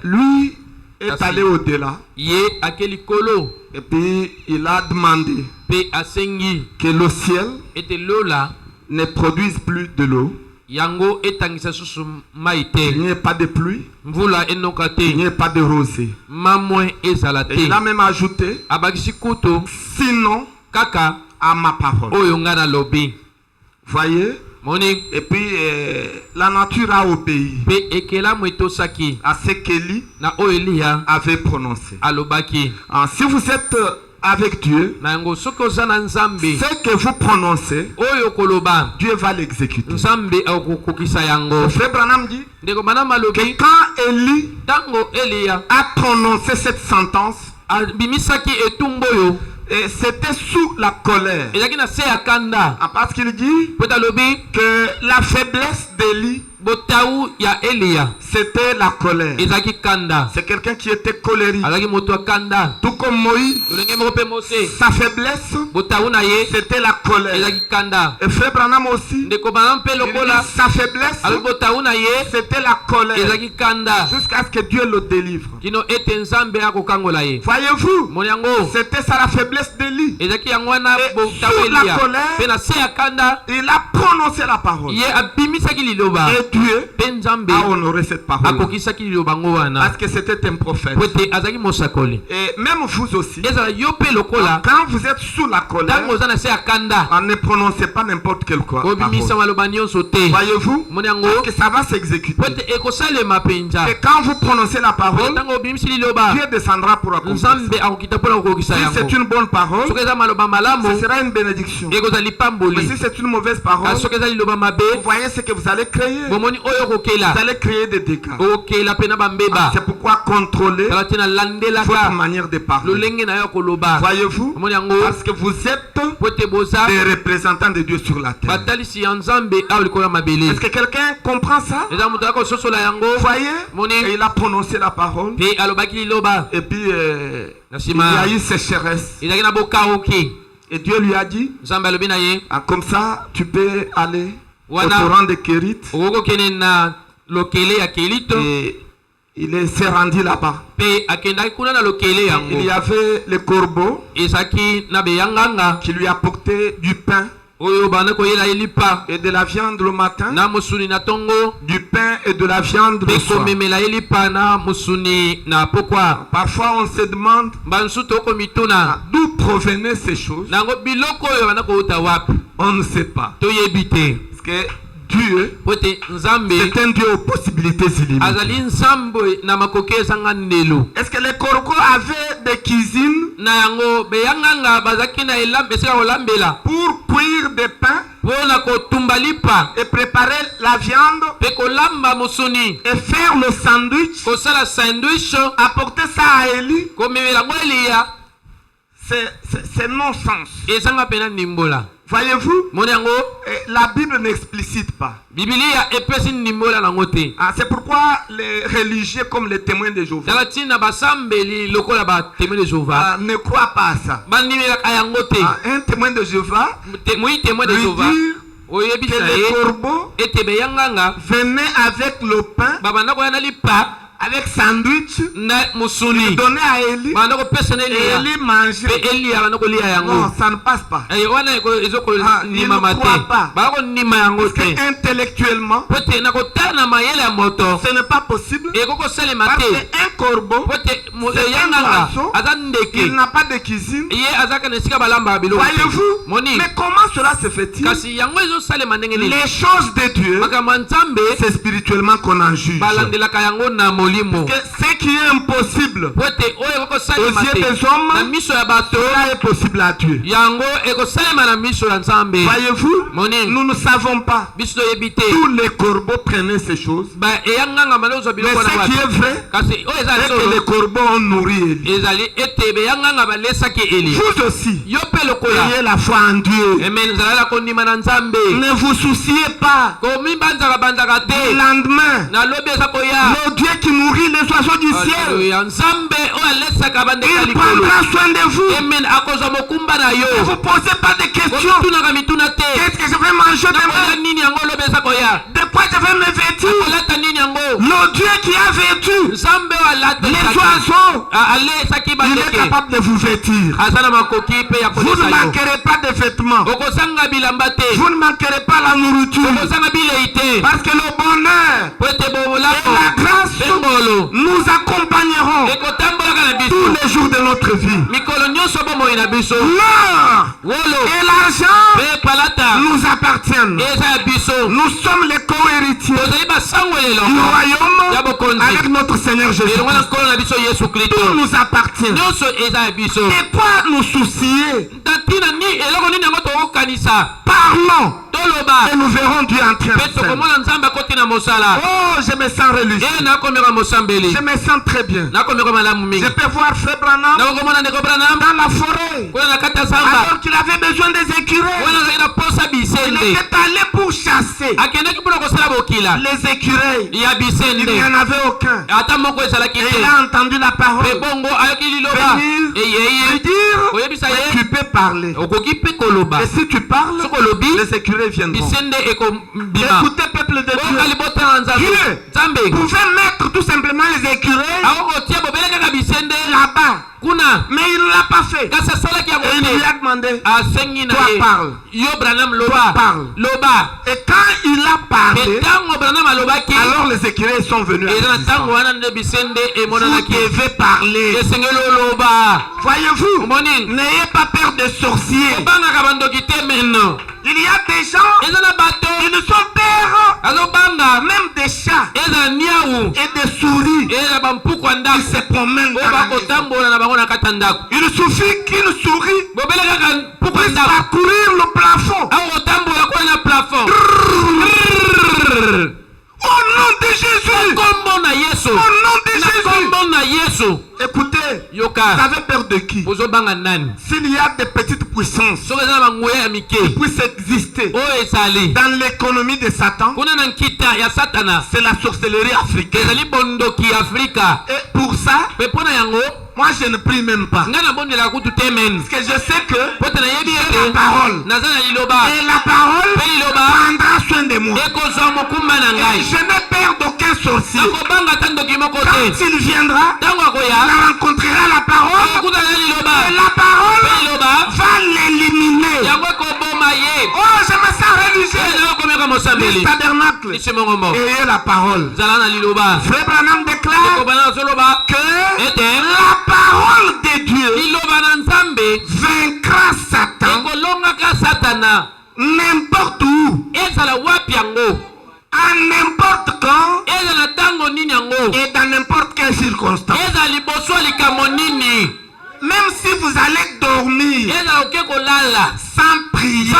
[SPEAKER 1] lui est allé au-delà, et puis il a demandé que le ciel ne produise plus de l'eau, il n'y a pas de pluie, il n'y a pas de rosée. Et il a même ajouté, sinon à ma parole. Voyez? Et puis la nature a obéi à ce qu'Élie avait prononcé. Si vous êtes avec Dieu, ce que vous prononcez, Dieu va l'exécuter. Frère Branham dit que quand Élie a prononcé cette sentence, c'était sous la colère. Parce qu'il dit que la faiblesse d'Élie, c'était la colère. C'est quelqu'un qui était colérique. Tout comme Moïse, sa faiblesse, c'était la colère. Et Frère Branham aussi, sa faiblesse, c'était la colère. Jusqu'à ce que Dieu le délivre. Voyez-vous, c'était ça la faiblesse d'Élie. Et sous la colère, il a prononcé la parole. Et Dieu a honoré cette parole parce que c'était un prophète. Et même vous aussi, quand vous êtes sous la colère, ne prononcez pas n'importe quelle parole. Voyez-vous, parce que ça va s'exécuter. Et quand vous prononcez la parole, Dieu descendra pour accomplir ça. Si c'est une bonne parole, ce sera une bénédiction. Mais si c'est une mauvaise parole, vous voyez ce que vous allez créer. vous allez créer des dégâts. C'est pourquoi contrôler votre manière de parler. Voyez-vous, parce que vous êtes des représentants de Dieu sur la terre. Est-ce que quelqu'un comprend ça? Vous voyez, et il a prononcé la parole. Et puis il y a eu sécheresse. Et Dieu lui a dit, comme ça tu peux aller au torrent de Kérit. Et il s'est rendu là-bas. Il y avait le corbeau qui lui apportait du pain et de la viande le matin, du pain et de la viande le soir. Parfois on se demande d'où provenaient ces choses. On ne sait pas. Parce que Dieu, c'est un Dieu aux possibilités illimitées. Est-ce que les corbeaux avaient des cuisines pour cuire des pains et préparer la viande et faire le sandwich, apporter ça à Élie? C'est non-sens. Voyez-vous, la Bible n'explicite pas. C'est pourquoi les religieux comme les témoins de Jéhovah ne croient pas à ça. Un témoin de Jéhovah lui dit que les corbeaux venaient avec le pain, avec sandwich, il donnait à Élie et Élie mangeait. Non, ça ne passe pas. Il ne croit pas. Parce qu'intellectuellement, ce n'est pas possible. Parce qu'un corbeau, c'est un oiseau, il n'a pas de cuisine. Voyez-vous? Mais comment cela se fait-il? Les choses de Dieu, c'est spirituellement qu'on en juge. Que ce qui est impossible aux yeux des hommes, cela est possible à Dieu. Voyez-vous, nous ne savons pas. Tous les corbeaux prenaient ces choses. Mais ce qui est vrai, c'est que les corbeaux ont nourri Élie. Vous aussi, ayez la foi en Dieu. Ne vous souciez pas du lendemain. Le Dieu qui nourrit les oiseaux du ciel, il prendra soin de vous. Ne vous posez pas de questions. Qu'est-ce que je vais manger demain? De quoi je vais me vêtir? Le Dieu qui a vêtu les oiseaux, il est capable de vous vêtir. Vous ne manquerez pas de vêtements. Vous ne manquerez pas la nourriture. Parce que le bonheur et la grâce nous accompagneront tous les jours de notre vie. L'or et l'argent nous appartiennent. Nous sommes les co-héritiers du royaume avec notre Seigneur Jésus. Tout nous appartient. Et quoi nous soucier? Parlons et nous verrons Dieu en train de faire. Oh, je me sens religieux. Je me sens très bien. Je peux voir Frère Branham dans la forêt. Alors qu'il avait besoin des écureuils, il était allé pour chasser les écureuils. Il n'y en avait aucun. Et il a entendu la parole venir et dire, tu peux parler. Et si tu parles, les écureuils viendront. Écoutez, peuple de Dieu, Dieu pouvait mettre tout simplement les écureuils là-bas. Mais il ne l'a pas fait. Et il lui a demandé, toi parle. Toi parle. Et quand il a parlé, alors les écureuils sont venus. Vous devez parler. Voyez-vous, n'ayez pas peur des sorciers. Il y a des gens qui ne sont peurs, même des chats et des souris qui se promènent dans la maison. Il suffit qu'une souris puisse parcourir le plafond. Vous avez peur de qui? S'il y a des petites puissances qui puissent exister dans l'économie de Satan, c'est la sorcellerie africaine. Et pour ça, moi je ne prie même pas. Parce que je sais que j'ai la parole. Et la parole prendra soin de moi. Et je n'ai peur d'aucun sorcier. Quand il viendra, il rencontrera la parole. Et la parole va l'éliminer. Oh, je me sens religieux. Les tabernacles et la parole. Frère Branham déclare que la parole de Dieu vaincra Satan n'importe où, à n'importe quand et dans n'importe quelle circonstance. Même si vous allez dormir sans prier,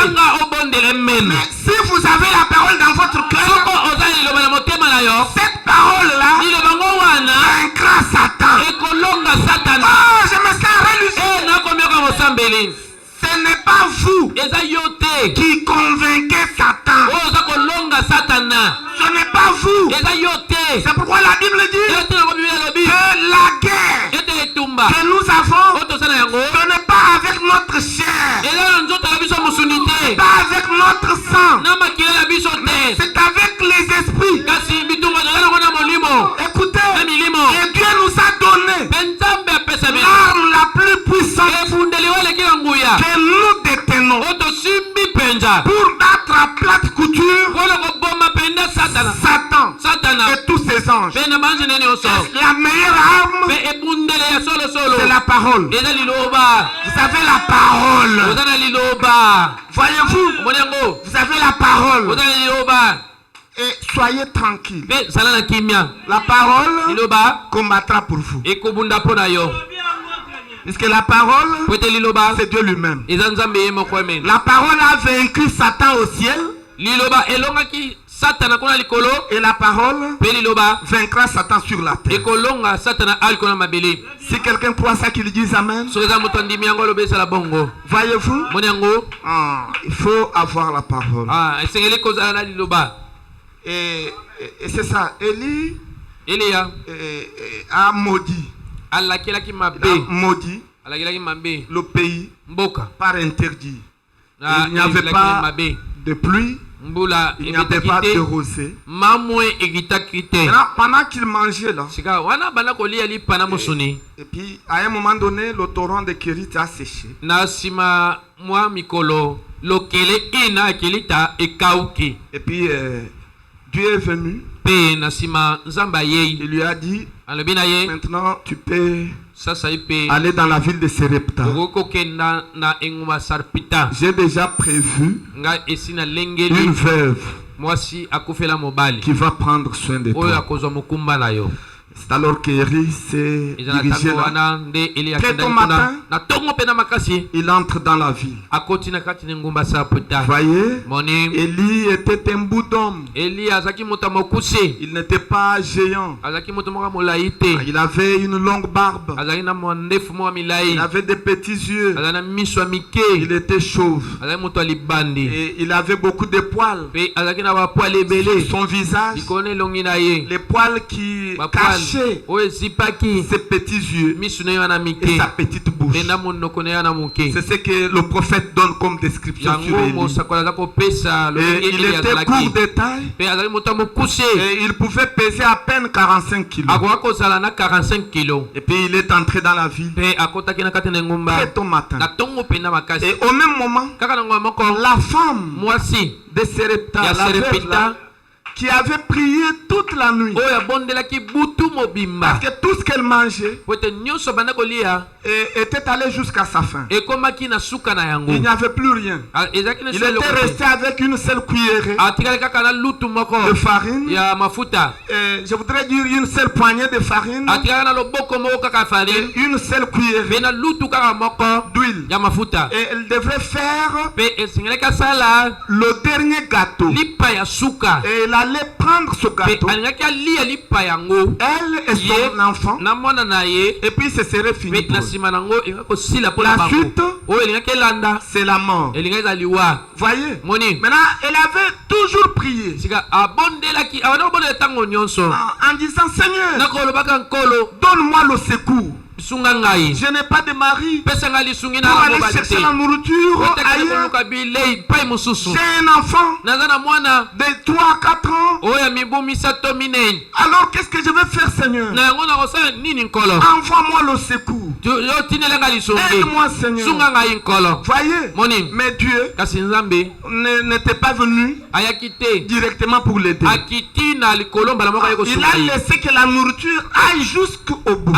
[SPEAKER 1] mais si vous avez la parole dans votre cœur, cette parole-là vaincra Satan. Oh, je me sens religieux. Ce n'est pas vous qui convainquez Satan. Ce n'est pas vous. C'est pourquoi la Bible dit que la guerre que nous avons, ce n'est pas avec notre chair, pas avec notre sang, mais c'est avec les esprits. Écoutez, et Dieu nous a donné l'arme la plus puissante que nous détenons pour battre à plate couture Satan et tous ses anges. La meilleure arme, c'est la parole. Vous avez la parole. Voyez-vous, vous avez la parole. Et soyez tranquille. La parole combattra pour vous. Puisque la parole, c'est Dieu lui-même. La parole a vaincu Satan au ciel. Et la parole vaincra Satan sur la terre. Si quelqu'un croit ça, qu'il dise Amen. Voyez-vous, il faut avoir la parole. Et c'est ça. Élie a maudit. Le pays par interdit. Il n'y avait pas de pluie. Il n'y avait pas de rosée. Pendant qu'il mangeait là, et puis à un moment donné, le torrent de Kérit a séché. Et puis Dieu est venu. Il lui a dit, maintenant tu peux aller dans la ville de Serepta. J'ai déjà prévu une veuve qui va prendre soin de toi. C'est alors qu'Élie s'est dirigé là. Très tôt matin, il entre dans la ville. Voyez, Élie était un bout d'homme. Il n'était pas géant. Il avait une longue barbe. Il avait des petits yeux. Il était chauve. Et il avait beaucoup de poils. Son visage, les poils qui cachent ses petits yeux et sa petite bouche. C'est ce que le prophète donne comme description sur Élie. Et il était court de taille et il pouvait peser à peine 45 kilos. Et puis il est entré dans la ville très tôt matin. Et au même moment, la femme de Serepta, la veuve là, qui avait prié toute la nuit. Parce que tout ce qu'elle mangeait était allé jusqu'à sa fin. Il n'y avait plus rien. Il était resté avec une seule cuillerée de farine. Je voudrais dire une seule poignée de farine. Et une seule cuillerée d'huile. Et elle devrait faire le dernier gâteau. Et elle allait allait prendre ce gâteau, elle et son enfant, et puis ce serait fini pour eux. La suite, c'est la mort. Voyez, maintenant, elle avait toujours prié en disant, Seigneur, donne-moi le secours. Je n'ai pas de mari pour aller chercher la nourriture ailleurs. J'ai un enfant de 3-4 ans. Alors qu'est-ce que je vais faire, Seigneur? Envoie-moi le secours. Aide-moi, Seigneur. Voyez, mais Dieu n'était pas venu directement pour l'aider. Il a laissé que la nourriture aille jusqu'au bout.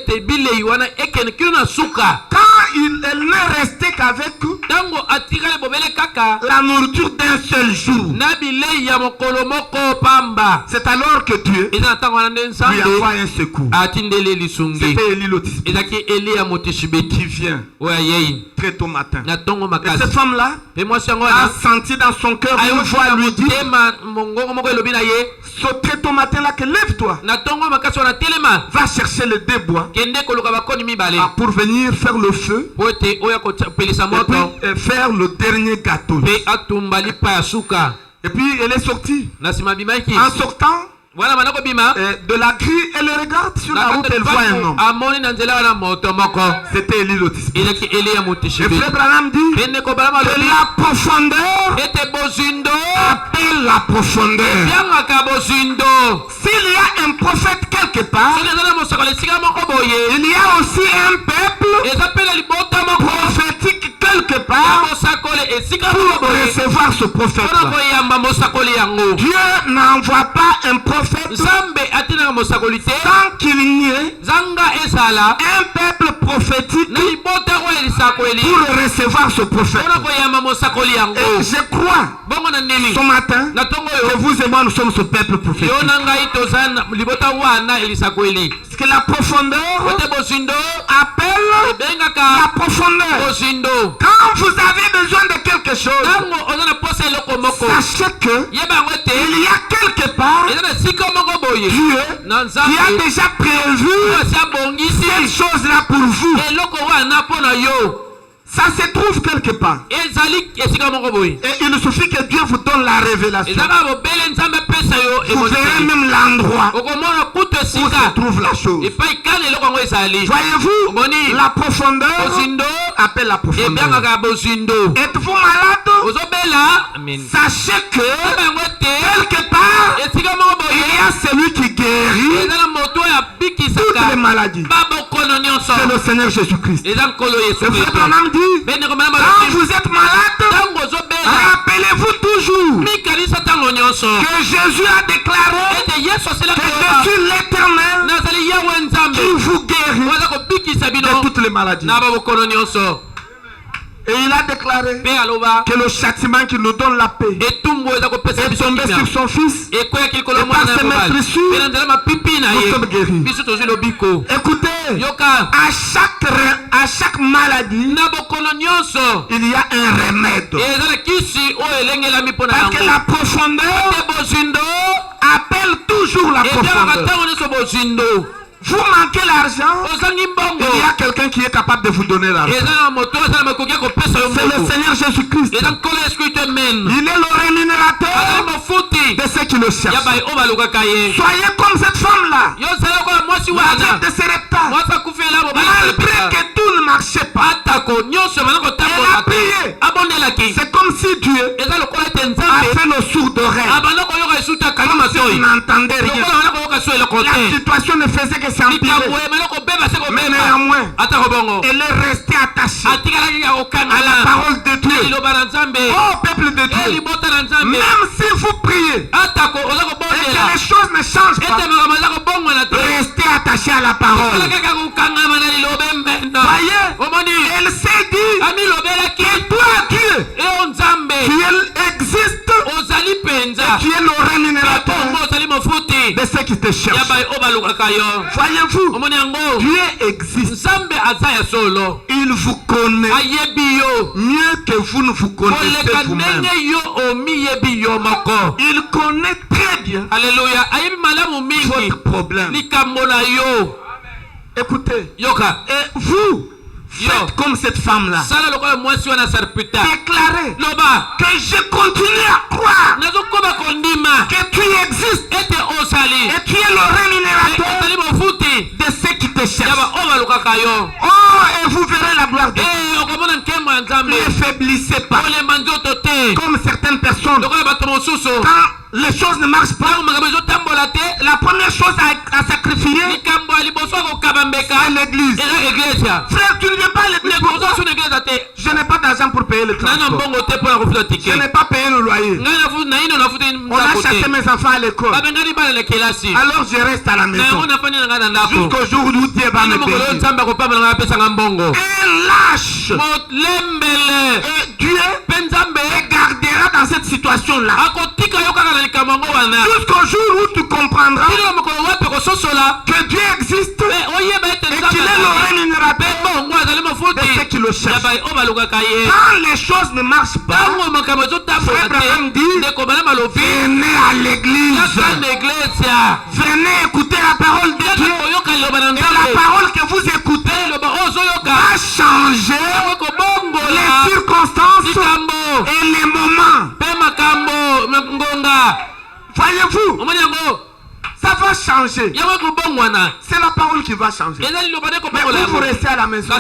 [SPEAKER 1] Quand elle n'est restée qu'avec la nourriture d'un seul jour, c'est alors que Dieu lui envoie un secours. C'était Élie le Tisbé qui vient très tôt matin. Et cette femme-là a senti dans son cœur une voix lui dire, ce très tôt matin-là, que lève-toi, va chercher le débois pour venir faire le feu et puis faire le dernier gâteau. Et puis elle est sortie. En sortant de la grille, elle regarde sur la route, elle voit un homme. C'était Élie le Tisbé. Et frère Branham dit que la profondeur appelle la profondeur. S'il y a un prophète quelque part, il y a aussi un peuple prophétique quelque part pour recevoir ce prophète-là. Dieu n'envoie pas un prophète sans qu'il y ait un peuple prophétique pour recevoir ce prophète. Et je crois ce matin que vous et moi nous sommes ce peuple prophétique. Parce que la profondeur appelle la profondeur. Quand vous avez besoin de quelque chose, sachez que il y a quelque part Dieu qui a déjà prévu cette chose-là pour vous. Ça se trouve quelque part. Et il suffit que Dieu vous donne la révélation. Vous verrez même l'endroit où se trouve la chose. Voyez-vous, la profondeur appelle la profondeur. Êtes-vous malade? Sachez que quelque part, il y a celui qui guérit toutes les maladies. C'est le Seigneur Jésus-Christ. Le frère Branham dit, quand vous êtes malade, rappelez-vous toujours que Jésus a déclaré que je suis l'Éternel qui vous guérit de toutes les maladies. Et il a déclaré que le châtiment qui nous donne la paix est tombé sur son fils. Et par ses meurtrissures, nous sommes guéris. Écoutez, à chaque maladie, il y a un remède. Parce que la profondeur appelle toujours la profondeur. Vous manquez l'argent, il y a quelqu'un qui est capable de vous donner l'argent. C'est le Seigneur Jésus-Christ. Il est le rémunérateur de ceux qui le cherchent. Soyez comme cette femme-là. Madame de Serepta. Malgré que tout ne marchait pas, elle a prié. C'est comme si Dieu a fait le sourd d'oreille. Elle n'entendait rien. La situation ne faisait que s'empirer. Mais néanmoins, elle est restée attachée à la parole de Dieu. Oh peuple de Dieu, même si vous priez et que les choses ne changent pas, restez attaché à la parole. Voyez, elle s'est dit que toi Dieu, tu existes et tu es le rémunérateur de ceux qui te cherchent. Voyez-vous, Dieu existe. Il vous connaît mieux que vous ne vous connaissez vous-même. Il connaît très bien votre problème. Écoutez, et vous faites comme cette femme-là. Déclarez que je continue à croire que tu existes et tu es le rémunérateur de ceux qui te cherchent. Oh, et vous verrez la gloire de Dieu. Ne faiblissez pas. Comme certaines personnes, quand les choses ne marchent pas, la première chose à sacrifier, c'est l'église. Frère, tu ne viens pas à l'église. Je n'ai pas d'argent pour payer le transport. Je n'ai pas payé le loyer. On a chassé mes enfants à l'école. Alors je reste à la maison jusqu'au jour où Dieu va me bénir. Et lâche. Et Dieu gardera dans cette situation-là jusqu'au jour où tu comprendras que Dieu existe et qu'il est le rémunérateur de ceux qui le cherchent. Quand les choses ne marchent pas, Frère Abraham dit, venez à l'église, venez écouter la parole de Dieu, et la parole que vous écoutez va changer les circonstances et les moments. Voyez-vous, ça va changer. C'est la parole qui va changer. Mais vous restez à la maison.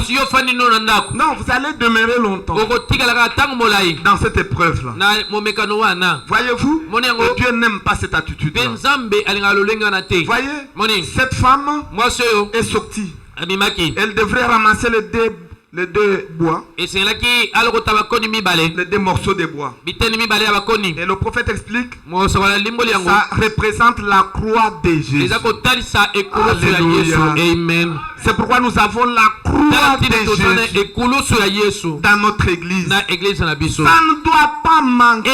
[SPEAKER 1] Non, vous allez demeurer longtemps dans cette épreuve-là. Voyez-vous, Dieu n'aime pas cette attitude-là. Voyez, cette femme est sortie. Elle devrait ramasser les deux bois, les deux morceaux de bois. Et le prophète explique, ça représente la croix de Jésus. Alléluia. Amen. C'est pourquoi nous avons la croix de Jésus dans notre église. Ça ne doit pas manquer.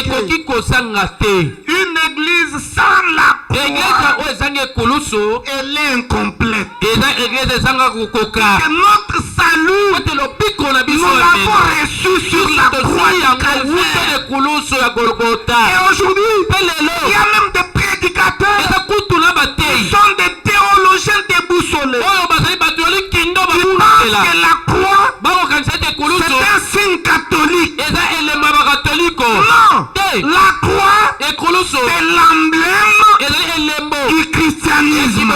[SPEAKER 1] Une église sans la croix, elle est incomplète. Que notre salut, nous l'avons reçu sur la croix du Calvaire. Et aujourd'hui, il y a même des prédicateurs qui sont des théologiens déboussolés. Ils pensent que la croix, c'est un signe catholique. Non, la croix, c'est l'emblème du christianisme.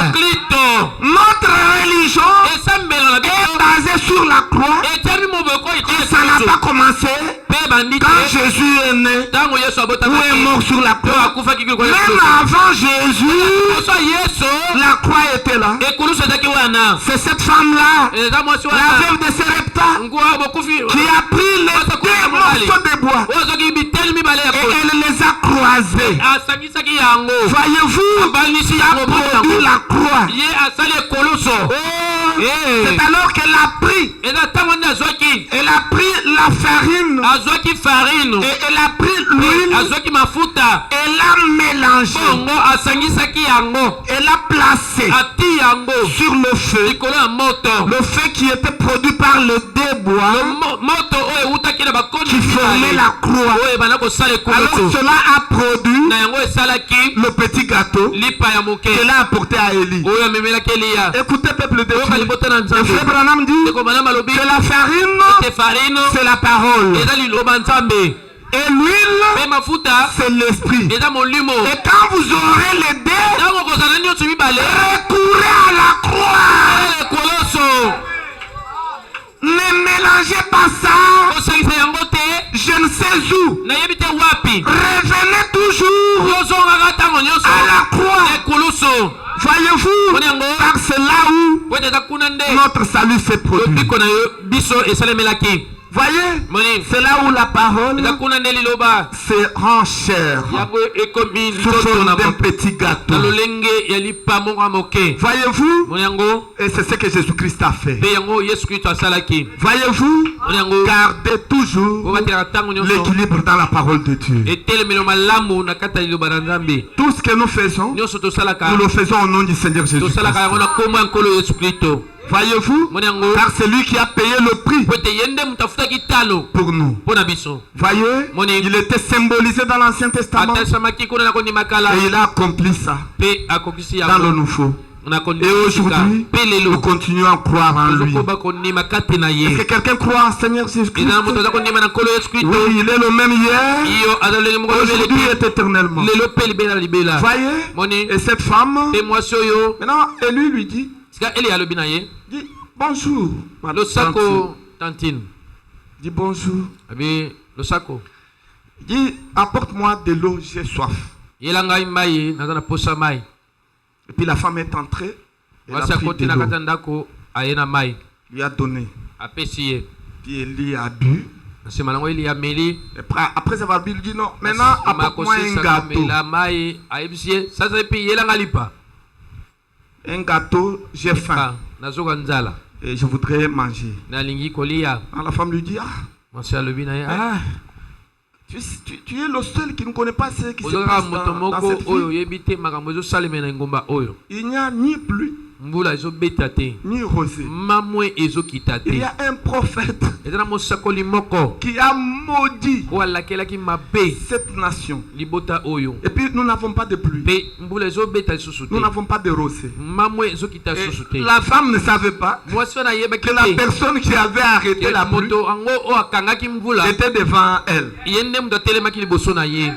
[SPEAKER 1] Notre religion est basée sur la croix. Et ça n'a pas commencé quand Jésus est né ou est mort sur la croix. Même avant Jésus, la croix était là. C'est cette femme-là, la veuve de Sarepta, qui a pris les deux morceaux de bois et elle les a croisés. Voyez-vous, il a produit la croix. C'est alors qu'elle a pris la farine et elle a pris l'huile, elle a mélangé, elle a placé sur le feu qui était produit par le débois qui formait la croix. Alors cela a produit le petit gâteau qu'elle a apporté à Élie. Écoutez, peuple de Dieu, Frère Branham dit que la farine, c'est la parole. Et l'huile, c'est l'esprit. Et quand vous aurez les deux, recourez à la croix. Ne mélangez pas ça. Je ne sais où. Revenez toujours à la croix. Voyez-vous, car c'est là où notre salut s'est produit. Voyez, c'est là où la parole se rend chère sous forme d'un petit gâteau. Voyez-vous, et c'est ce que Jésus-Christ a fait. Voyez-vous, gardez toujours l'équilibre dans la parole de Dieu. Tout ce que nous faisons, nous le faisons au nom du Seigneur Jésus-Christ. Voyez-vous, car c'est lui qui a payé le prix pour nous. Voyez, il était symbolisé dans l'Ancien Testament et il a accompli ça dans le Nouveau. Et aujourd'hui, nous continuons à croire en lui. Est-ce que quelqu'un croit en Seigneur Jésus-Christ? Oui, il est le même hier, aujourd'hui et éternellement. Voyez, et cette femme, maintenant, Élie lui dit, bonjour, tantine. Dis bonjour. Dis, apporte-moi de l'eau, j'ai soif. Et puis la femme est entrée. Elle a pris de l'eau. Lui a donné. Puis Élie a bu. Après avoir bu, il dit non, maintenant apporte-moi un gâteau. Un gâteau, j'ai faim. Et je voudrais manger. Alors la femme lui dit, tu es le seul qui ne connaît pas ce qui se passe dans cette ville. Il n'y a ni pluie, ni rosée. Il y a un prophète qui a maudit cette nation. Et puis nous n'avons pas de pluie. Nous n'avons pas de rosée. Et la femme ne savait pas que la personne qui avait arrêté la pluie était devant elle.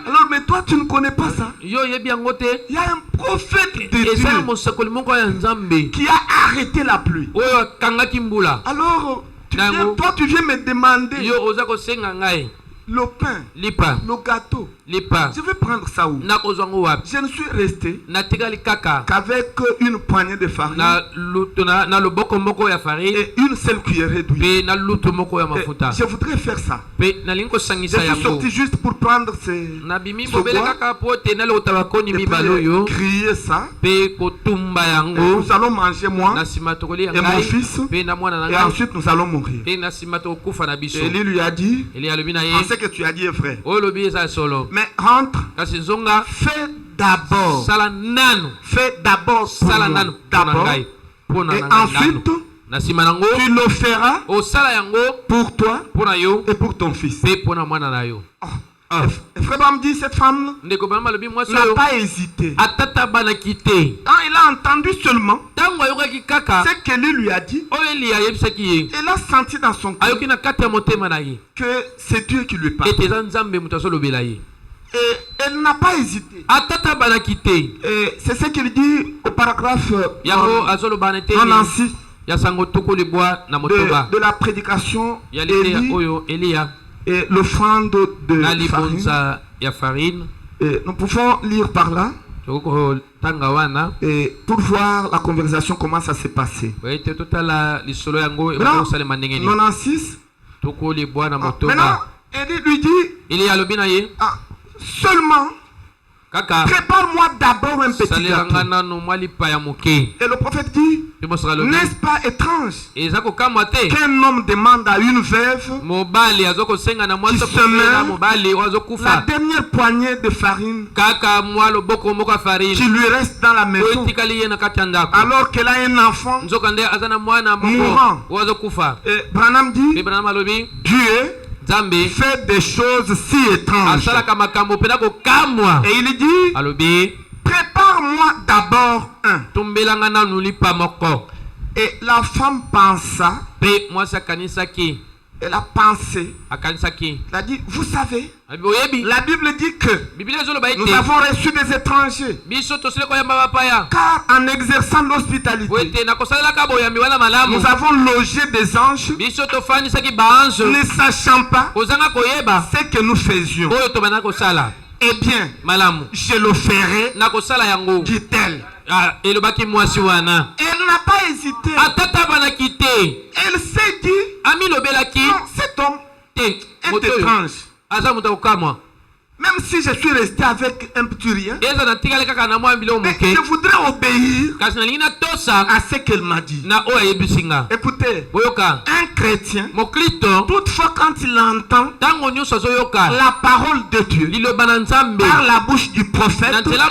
[SPEAKER 1] Alors mais toi tu ne connais pas ça. Il y a un prophète de Dieu qui a arrêté la pluie. Alors tu viens me demander le pain, le gâteau. Je vais prendre ça où? Je ne suis resté qu'avec une poignée de farine et une seule cuillerée d'huile. Je voudrais faire ça. Je suis sorti juste pour prendre ce bois et crier ça. Et nous allons manger moi et mon fils et ensuite nous allons mourir. Et Élie lui a dit, ce que tu as dit est vrai. Mais rentre, fais d'abord et ensuite tu le feras pour toi et pour ton fils. Frère Bam dit, cette femme n'a pas hésité. Quand il a entendu seulement ce que lui a dit, elle a senti dans son cœur que c'est Dieu qui lui parle. Et elle n'a pas hésité. Et c'est ce qu'il dit au paragraphe 96 de la prédication Élie et l'offrande de farine. Et nous pouvons lire par là et pour voir la conversation, comment ça s'est passé. Maintenant, 96. Maintenant, Élie lui dit, seulement prépare-moi d'abord un petit gâteau. Et le prophète dit, n'est-ce pas étrange qu'un homme demande à une veuve qui se meurt la dernière poignée de farine qui lui reste dans la maison alors qu'elle a un enfant mourant. Et Branham dit, Dieu fait des choses si étranges. Et il dit, prépare-moi d'abord un. Et la femme pensa, elle a pensé, elle a dit, vous savez, la Bible dit que nous avons reçu des étrangers, car en exerçant l'hospitalité, nous avons logé des anges, ne sachant pas ce que nous faisions. Eh bien, je le ferai, dit-elle. Elle n'a pas hésité. Elle s'est dit, non, cet homme, est étrange. Même si je suis resté avec un petit rien, mais je voudrais obéir à ce qu'elle m'a dit. Écoutez, un chrétien, toutefois quand il entend la parole de Dieu par la bouche du prophète, cela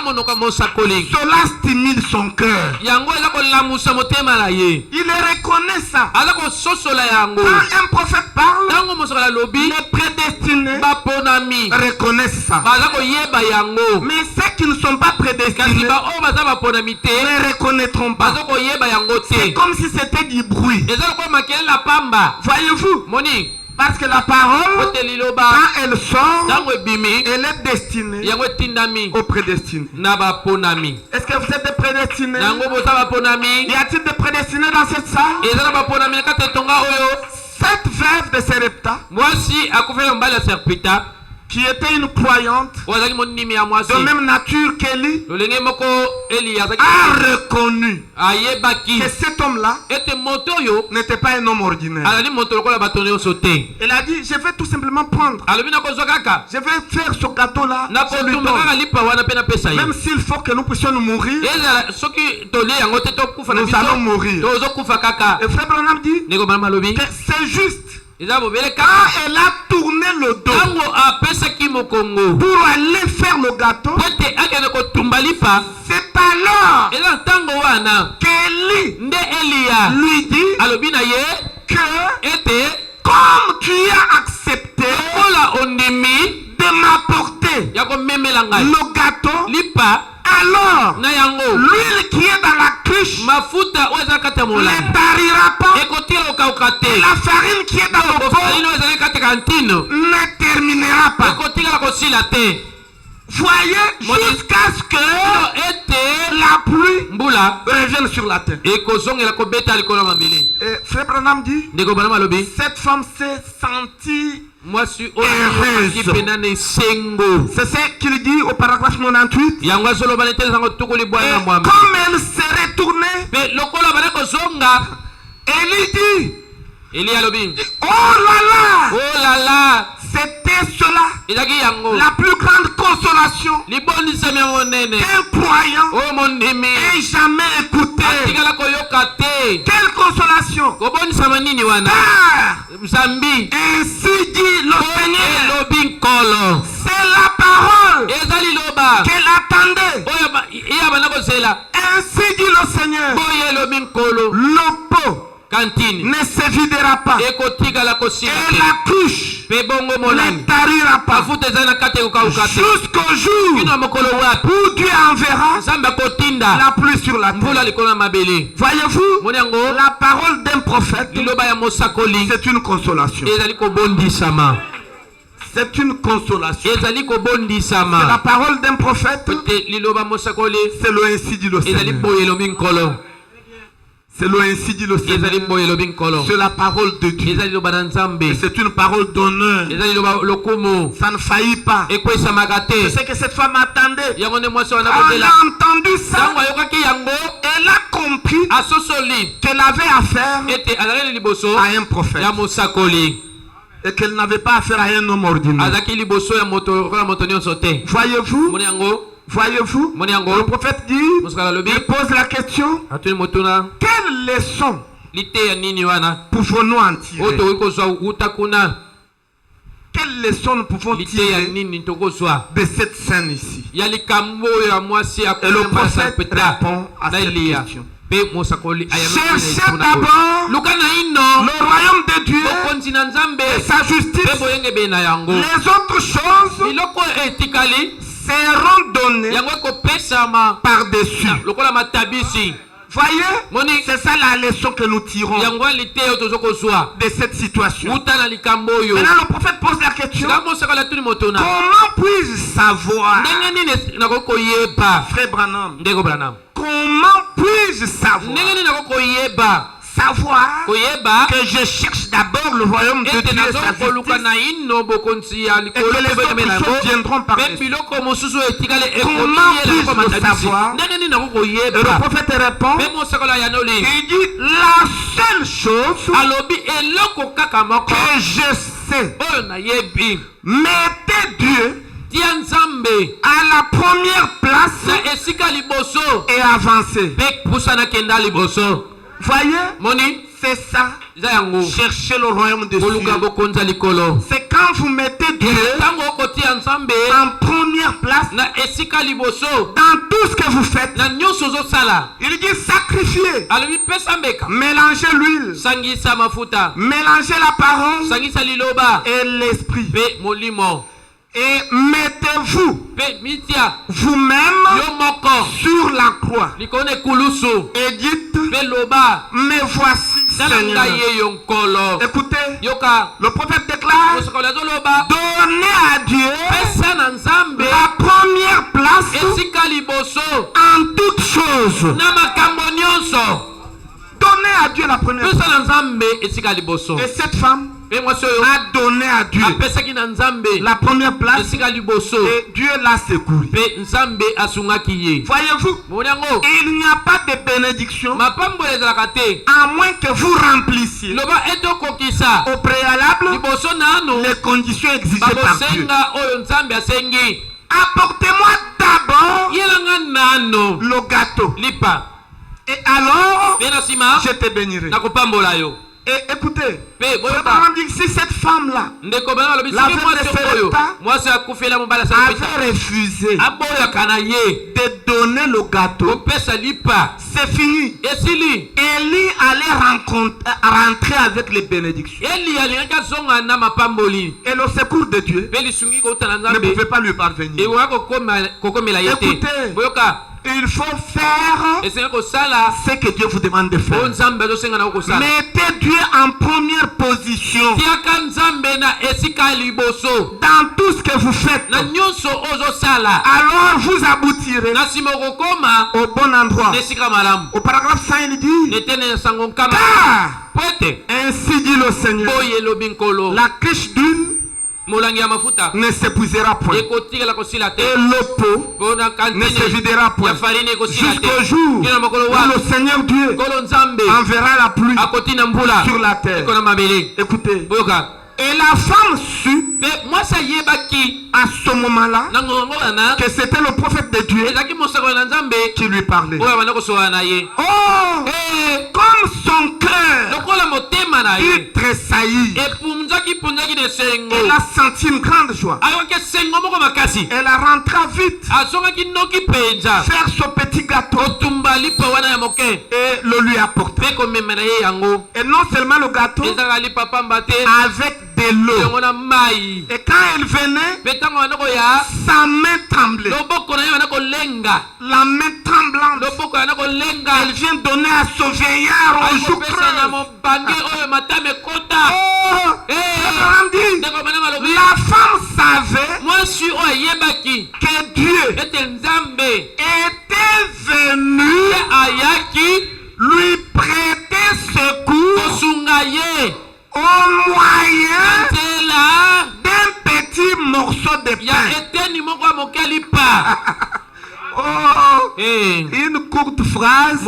[SPEAKER 1] stimule son cœur. Il reconnaît ça. Quand un prophète parle, les prédestinés reconnaissent ça. Mais ceux qui ne sont pas prédestinés ne reconnaîtront pas. C'est comme si c'était du bruit. Voyez-vous? Parce que la parole, quand elle sort, elle est destinée aux prédestinés. Est-ce que vous êtes des prédestinés? Y a-t-il des prédestinés dans cette salle? Cette veuve de Sarepta, qui était une croyante de même nature qu'Élie, a reconnu que cet homme-là n'était pas un homme ordinaire. Elle a dit, je vais tout simplement prendre, je vais faire ce gâteau-là, même s'il faut que nous puissions nous mourir, nous allons mourir. Et Frère Branham dit que c'est juste. Quand elle a tourné le dos pour aller faire le gâteau, c'est alors qu'Élie lui dit que comme tu as accepté de m'apporter le gâteau, alors l'huile qui est dans la cruche ne tarira pas, et la farine qui est dans le pot ne terminera pas. Voyez, jusqu'à ce que la pluie revienne sur la terre. Et Frère Branham dit, cette femme s'est sentie heureuse. C'est ce qu'il dit au paragraphe 98. Et comme elle s'est retournée, elle dit, oh là là, c'était cela la plus grande consolation qu'un croyant ait jamais écouté. Quelle consolation! Ainsi dit le Seigneur, c'est la parole qu'elle attendait. Ainsi dit le Seigneur, le pot ne se videra pas, et la couche ne tarira pas, jusqu'au jour où Dieu enverra la pluie sur la terre. Voyez-vous, la parole d'un prophète, c'est une consolation. C'est une consolation. C'est la parole d'un prophète, c'est le ainsi dit le Seigneur. C'est le ainsi dit le Seigneur. C'est la parole de Dieu. Et c'est une parole d'honneur. Ça ne faillit pas. C'est ce que cette femme attendait. Elle a entendu ça. Elle a compris qu'elle avait affaire à un prophète. Et qu'elle n'avait pas affaire à un homme ordinaire. Voyez-vous, le prophète dit, il pose la question, quelle leçon pouvons-nous en tirer? Quelle leçon nous pouvons tirer de cette scène ici? Et le prophète répond à cette question. Cherchez d'abord le royaume de Dieu et sa justice. Les autres choses seront données par-dessus. Voyez, c'est ça la leçon que nous tirons de cette situation. Maintenant le prophète pose la question, comment puis-je savoir, Frère Branham, comment puis-je savoir que je cherche d'abord le royaume de Dieu et sa justice, et que les autres choses viendront par-dessus? Comment puis-je le savoir? Et le prophète répond, il dit, la seule chose que je sais. Mettez Dieu à la première place et avancez. Voyez, c'est ça. Cherchez le royaume de Dieu. C'est quand vous mettez Dieu en première place dans tout ce que vous faites. Il dit sacrifier, mélanger l'huile, mélanger la parole et l'esprit. Et mettez-vous vous-même sur la croix et dites, mais voici Seigneur. Écoutez, le prophète déclare, donnez à Dieu la première place en toutes choses. Donnez à Dieu la première place. Et cette femme a donné à Dieu la première place et Dieu l'a secouru. Voyez-vous, il n'y a pas de bénédiction à moins que vous remplissiez au préalable les conditions exigées par Dieu. Apportez-moi d'abord le gâteau et alors je te bénirai. Et écoutez, si cette femme-là, la femme de Serepta, avait refusé de donner le gâteau, c'est fini. Élie allait rentrer avec les bénédictions. Et le secours de Dieu ne pouvait pas lui parvenir. Écoutez, il faut faire ce que Dieu vous demande de faire. Mettez Dieu en première position dans tout ce que vous faites. Alors vous aboutirez au bon endroit. Au paragraphe 5, il dit, car, ainsi dit le Seigneur, la cruche d'huile ne s'épuisera point et le pot ne se videra point jusqu'au jour où le Seigneur Dieu enverra la pluie sur la terre. Écoutez, et la femme sut à ce moment-là que c'était le prophète de Dieu qui lui parlait. Oh, et comme son cœur il tressaillit, elle a senti une grande joie. Elle a rentré vite faire ce petit gâteau et le lui apporter. Et non seulement le gâteau, avec de l'eau. Et quand elle venait, sa main tremblait. La main tremblante, elle vient donner à ce vieillard au jour creux. La femme savait que Dieu était venu lui prêter secours au moyen d'un petit morceau de pain. Oh, une courte phrase,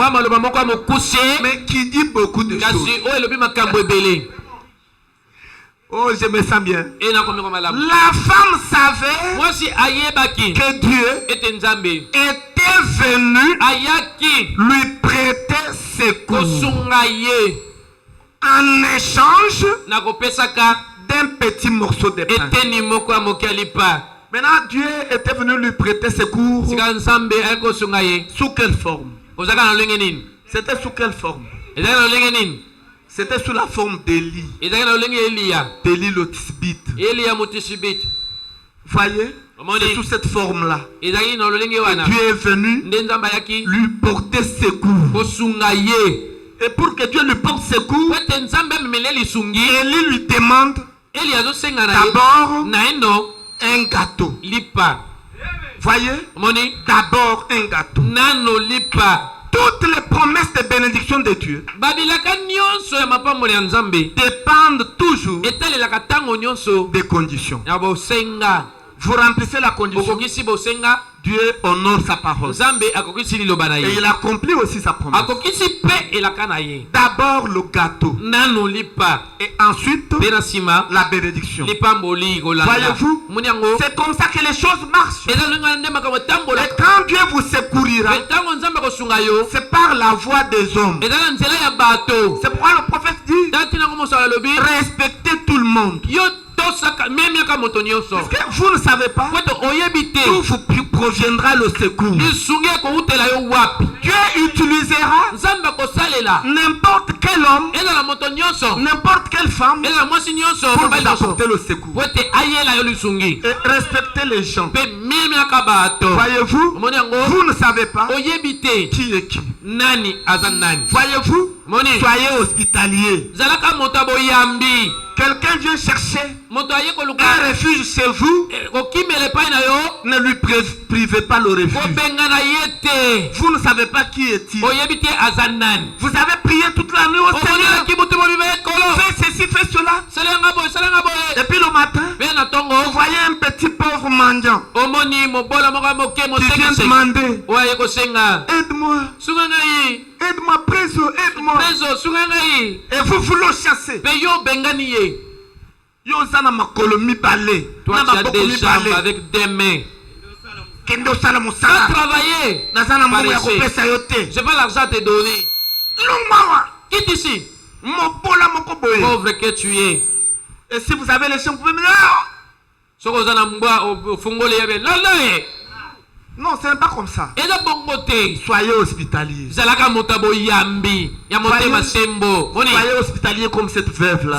[SPEAKER 1] mais qui dit beaucoup de choses. Oh, je me sens bien. La femme savait que Dieu était venu lui prêter secours en échange d'un petit morceau de pain. Maintenant, Dieu était venu lui prêter secours. Sous quelle forme? C'était sous quelle forme? C'était sous la forme d'Élie. D'Élie le Tisbite. Voyez? C'est sous cette forme-là. Dieu est venu lui porter secours. Et pour que Dieu lui porte secours, Élie lui demande d'abord un gâteau. Voyez? D'abord un gâteau. Toutes les promesses de bénédiction de Dieu dépendent toujours des conditions. Vous remplissez la condition, Dieu honore sa parole. Et il accomplit aussi sa promesse. D'abord le gâteau. Et ensuite la bénédiction. Voyez-vous, c'est comme ça que les choses marchent. Et quand Dieu vous secourira, c'est par la voix des hommes. C'est pourquoi le prophète dit, respectez tout le monde. Parce que vous ne savez pas d'où vous proviendra le secours. Dieu utilisera n'importe quel homme, n'importe quelle femme pour vous apporter le secours. Et respectez les gens. Voyez-vous, vous ne savez pas qui est qui. Voyez-vous, soyez hospitalier. Quelqu'un vient chercher un refuge chez vous, ne lui privez pas le refuge. Vous ne savez pas qui est-il. Vous avez prié toute la nuit au Seigneur. Fais ceci, fais cela. Et puis le matin, vous voyez un petit pauvre mendiant qui vient demander, aide-moi. Aide-moi, préso, aide-moi. Et vous le chassez. Toi, tu as des jambes avec des mains. Tu as travaillé. Je n'ai pas l'argent à te donner. Quitte ici. Pauvre que tu es. Et si vous avez les chiens, vous pouvez me dire. Non, ce n'est pas comme ça. Soyez hospitaliers. Soyez hospitaliers comme cette veuve-là.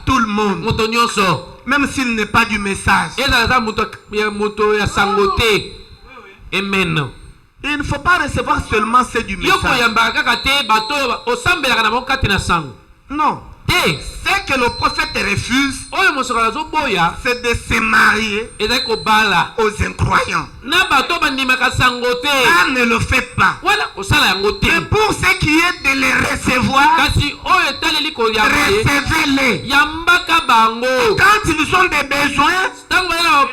[SPEAKER 1] Tout le monde. Même s'il n'est pas du message. Amen. Il ne faut pas recevoir seulement ceux du message. Non. Ce que le prophète refuse, c'est de se marier aux incroyants. Ça ne le fait pas. Mais pour ce qui est de les recevoir, recevez-les. Quand ils ont des besoins, donnez-leur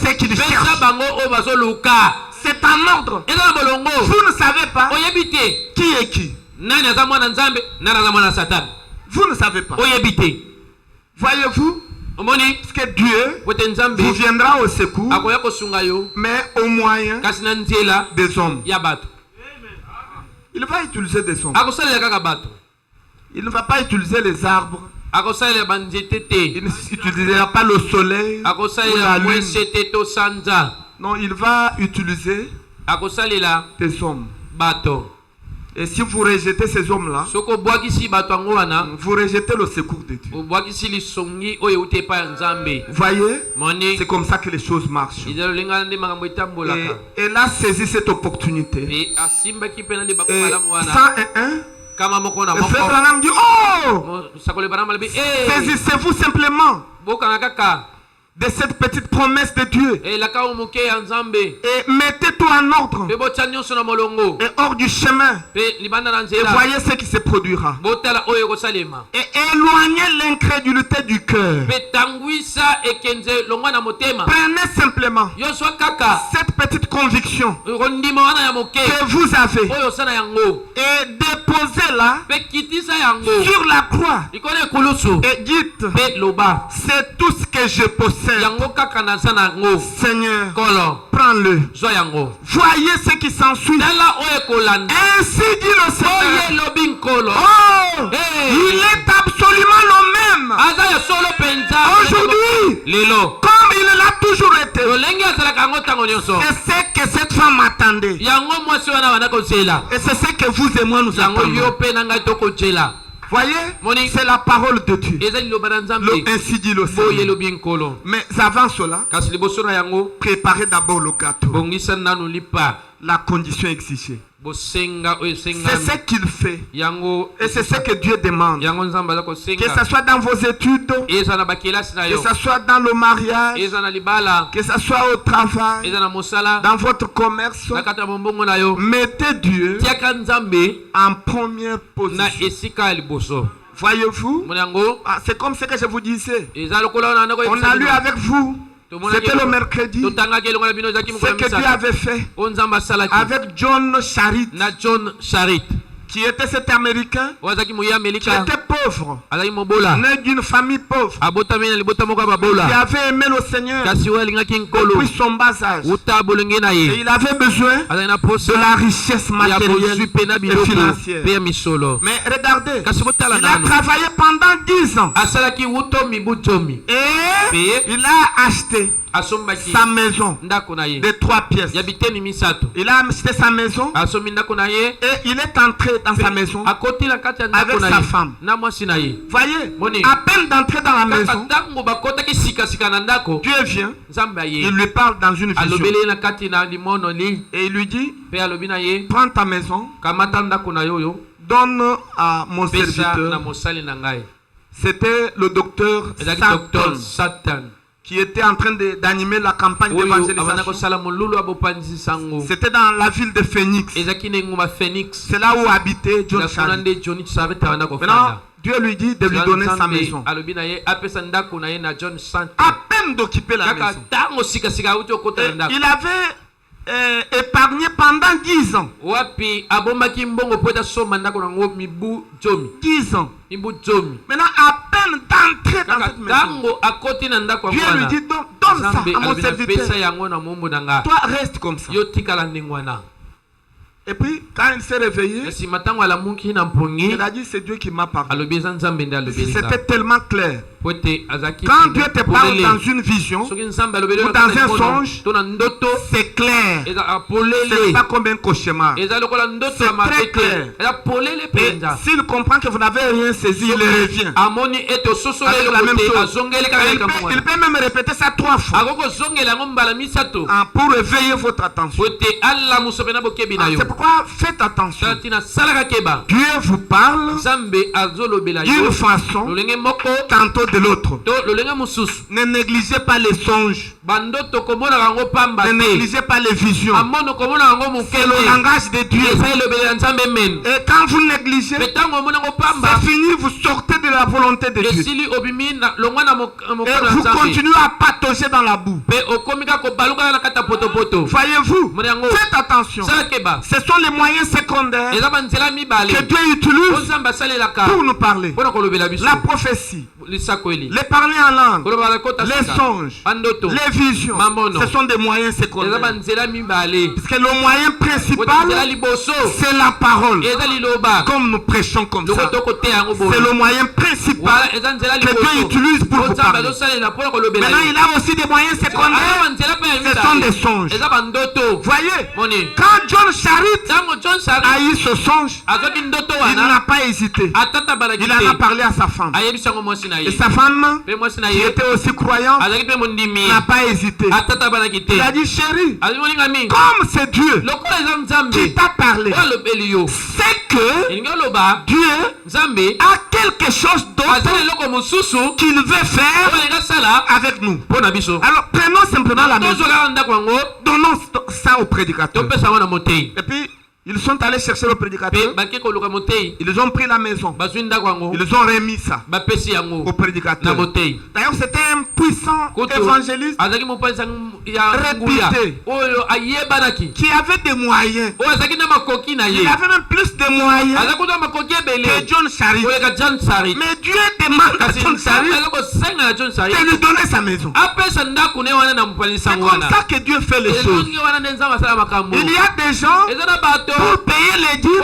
[SPEAKER 1] ce qu'ils cherchent. C'est un ordre. Vous ne savez pas qui est qui. Vous ne savez pas. Voyez-vous, que Dieu vous viendra au secours, mais au moyen des hommes. Il va utiliser des hommes. Il ne va pas utiliser les arbres. Il n'utilisera pas le soleil ou la lune. Non, il va utiliser des hommes. Et si vous rejetez ces hommes-là, vous rejetez le secours de Dieu. Voyez, c'est comme ça que les choses marchent. Et elle a saisi cette opportunité. Et 101, le frère Branham dit, oh, saisissez-vous simplement de cette petite promesse de Dieu et mettez tout en ordre et hors du chemin et voyez ce qui se produira et éloignez l'incrédulité du cœur. Prenez simplement cette petite conviction que vous avez et déposez-la sur la croix et dites, c'est tout ce que je possède. Seigneur, prends-le. Voyez ce qui s'ensuit. Ainsi dit le Seigneur. Oh, il est absolument le même aujourd'hui comme il l'a toujours été. Et c'est que cette femme attendait. Et c'est ce que vous et moi nous attendons. Voyez, c'est la parole de Dieu. Ainsi dit le Seigneur. Mais avant cela, préparez d'abord le gâteau. La condition exigée. C'est ce qu'il fait. Et c'est ce que Dieu demande. Que ce soit dans vos études, que ce soit dans le mariage, que ce soit au travail, dans votre commerce. Mettez Dieu en première position. Voyez-vous, c'est comme ce que je vous disais. On a lu avec vous. C'était le mercredi. Ce que Dieu avait fait avec John Charit, qui était cet Américain qui était pauvre, né d'une famille pauvre, qui avait aimé le Seigneur depuis son bas âge. Et il avait besoin de la richesse matérielle et financière. Mais regardez, il a travaillé pendant 10 ans et il a acheté sa maison de 3 pièces. Il a acheté sa maison et il est entré dans sa maison avec sa femme. Voyez, à peine d'entrer dans la maison, Dieu vient, il lui parle dans une vision et il lui dit, prends ta maison, donne à mon serviteur. C'était le docteur Satan, qui était en train d'animer la campagne d'évangélisation. C'était dans la ville de Phoenix. C'est là où habitait John Charit. Maintenant, Dieu lui dit de lui donner sa maison. À peine d'occuper la maison. Il avait épargné pendant 10 ans. 10 ans. Maintenant, à peine d'entrer dans cette maison, Dieu lui dit, donne ça à mon serviteur. Toi, reste comme ça. Et puis, quand il s'est réveillé, il a dit, c'est Dieu qui m'a parlé. C'était tellement clair. Quand Dieu te parle dans une vision ou dans un songe, c'est clair. Ce n'est pas comme un cauchemar. C'est très clair. Et s'il comprend que vous n'avez rien saisi, il revient avec la même chose. Il peut même répéter ça 3 fois pour éveiller votre attention. C'est pourquoi faites attention. Dieu vous parle d'une façon, tantôt de l'autre. Ne négligez pas les songes. Ne négligez pas les visions. C'est le langage de Dieu. Et quand vous négligez, c'est fini, vous sortez de la volonté de Dieu. Et vous continuez à patauger dans la boue. Voyez-vous, faites attention. Ce sont les moyens secondaires que Dieu utilise pour nous parler. La prophétie, les parler en langue, les songes, les visions, ce sont des moyens secondaires. Parce que le moyen principal, c'est la parole. Comme nous prêchons comme ça. C'est le moyen principal que Dieu utilise pour vous parler. Maintenant, il a aussi des moyens secondaires. Ce sont des songes. Voyez, quand John Charit a eu ce songe, il n'a pas hésité. Il en a parlé à sa femme. Et sa femme, qui était aussi croyante, n'a pas hésité. Il a dit, chérie, comme c'est Dieu qui t'a parlé, c'est que Dieu a quelque chose d'autre qu'il veut faire avec nous. Alors prenons simplement la maison, donnons ça au prédicateur. Et puis ils sont allés chercher le prédicateur. Ils ont pris la maison. Ils ont remis ça au prédicateur. D'ailleurs, c'était un puissant évangéliste réputé qui avait des moyens. Il avait même plus de moyens que John Charit. Mais Dieu demande à John Charit de lui donner sa maison. C'est comme ça que Dieu fait les choses. Il y a des gens, pour payer les dîmes,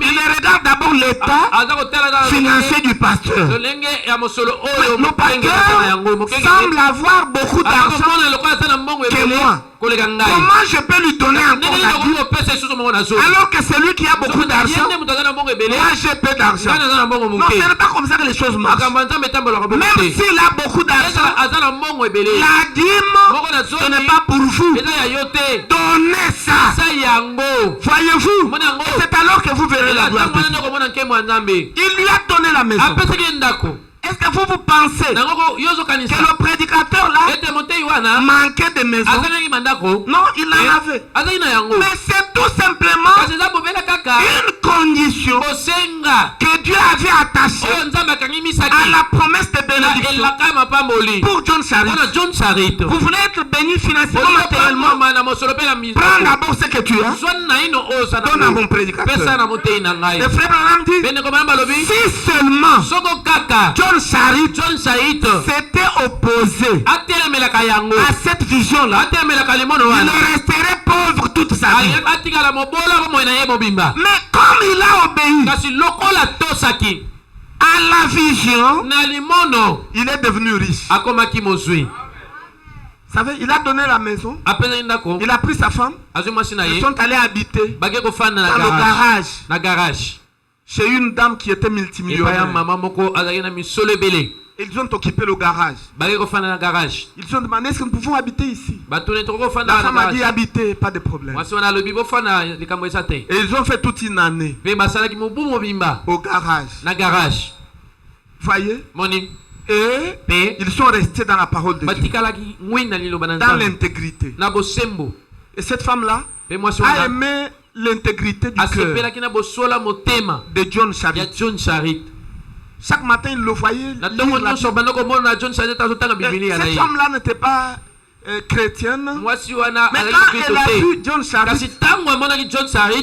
[SPEAKER 1] il regarde d'abord l'état financier du pasteur. Le pasteur semble avoir beaucoup d'argent que moi. Comment je peux lui donner encore la dîme alors que c'est lui qui a beaucoup d'argent, moi j'ai peu d'argent? Non, ce n'est pas comme ça que les choses marchent. Même s'il a beaucoup d'argent, la dîme, ce n'est pas pour vous. Donnez ça. Voyez-vous, c'est alors que vous verrez la gloire de Dieu. Il lui a donné la maison. Est-ce que vous pensez que le prédicateur là manquait de maison? Non, il en avait. Mais c'est tout simplement une condition que Dieu avait attachée à la promesse de bénédiction pour John Charit. Vous voulez être béni financièrement, matériellement, prends d'abord ce que tu as, donne à mon prédicateur. Le frère Branham dit, si seulement John Charit s'était opposé à cette vision-là, il resterait pauvre toute sa vie. Mais comme il a obéi à la vision, il est devenu riche. Vous savez, il a donné la maison, il a pris sa femme, ils sont allés habiter dans le garage chez une dame qui était multimillionnaire. Ils ont occupé le garage. Ils ont demandé, est-ce que nous pouvons habiter ici? La femme a dit, habiter, pas de problème. Et ils ont fait toute une année au garage. Voyez? Et ils sont restés dans la parole de Dieu, dans l'intégrité. Et cette femme-là a aimé l'intégrité du cœur de John Charit. Chaque matin, il le voyait. Cette femme-là n'était pas chrétienne. Mais quand elle a vu John Charit,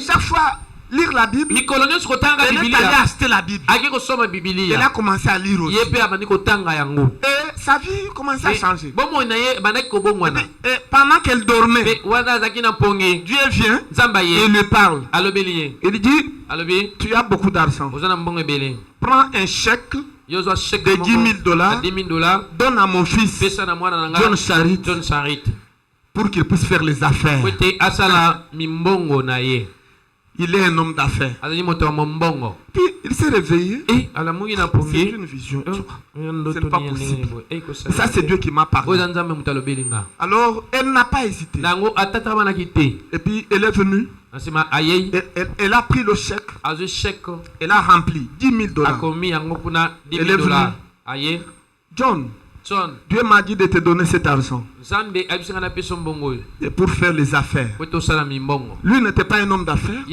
[SPEAKER 1] chaque fois lire la Bible, elle est allée acheter la Bible. Elle a commencé à lire aussi. Et sa vie commençait à changer. Et pendant qu'elle dormait, Dieu vient et lui parle. Il dit, tu as beaucoup d'argent. Prends un chèque de $10,000, donne à mon fils John Charit pour qu'il puisse faire les affaires. Il est un homme d'affaires. Puis il s'est réveillé. C'est une vision. C'est pas possible. Ça, c'est Dieu qui m'a parlé. Alors, elle n'a pas hésité. Et puis, elle est venue. Elle a pris le chèque. Elle a rempli $10,000. Elle est venue. John, Dieu m'a dit de te donner cet argent et pour faire les affaires. Lui n'était pas un homme d'affaires.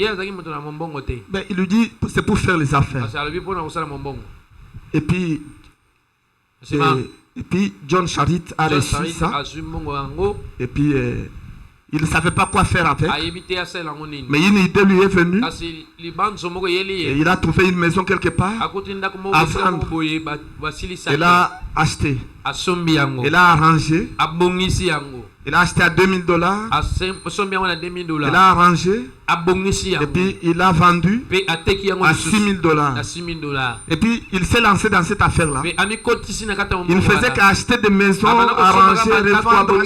[SPEAKER 1] Mais il lui dit c'est pour faire les affaires. Et puis John Charit a reçu ça. Et puis il ne savait pas quoi faire avec. Mais une idée lui est venue. Et il a trouvé une maison quelque part à vendre. Il a acheté. Il a arrangé. Il a acheté à $2,000. Il a arrangé. Et puis il a vendu à $6,000. Et puis il s'est lancé dans cette affaire-là. Il ne faisait qu'acheter des maisons, arranger, revendre.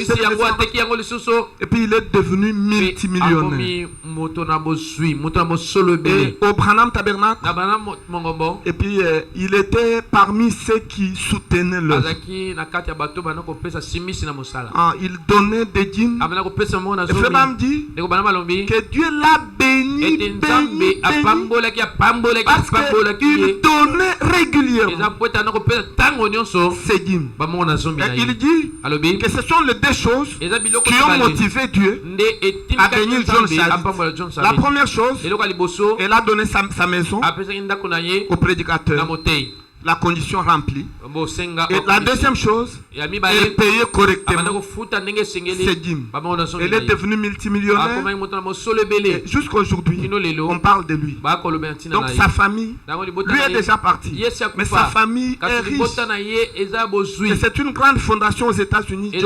[SPEAKER 1] Et puis il est devenu multimillionnaire. Et au Branham Tabernacle. Et puis il était parmi ceux qui soutenaient l'œuvre. Il donnait des dîmes. Et Frère dit que Dieu l'a béni, parce qu'il donnait régulièrement ces dîmes. Et il dit que ce sont les deux choses qui ont motivé Dieu à bénir John Charit. La première chose, elle a donné sa maison au prédicateur. La condition remplie. Et la deuxième chose, elle payait correctement ses dîmes. Elle est devenue multimillionnaire. Jusqu'à aujourd'hui, on parle de lui. Donc sa famille, lui est déjà parti. Mais sa famille est riche. Et c'est une grande fondation aux États-Unis. Et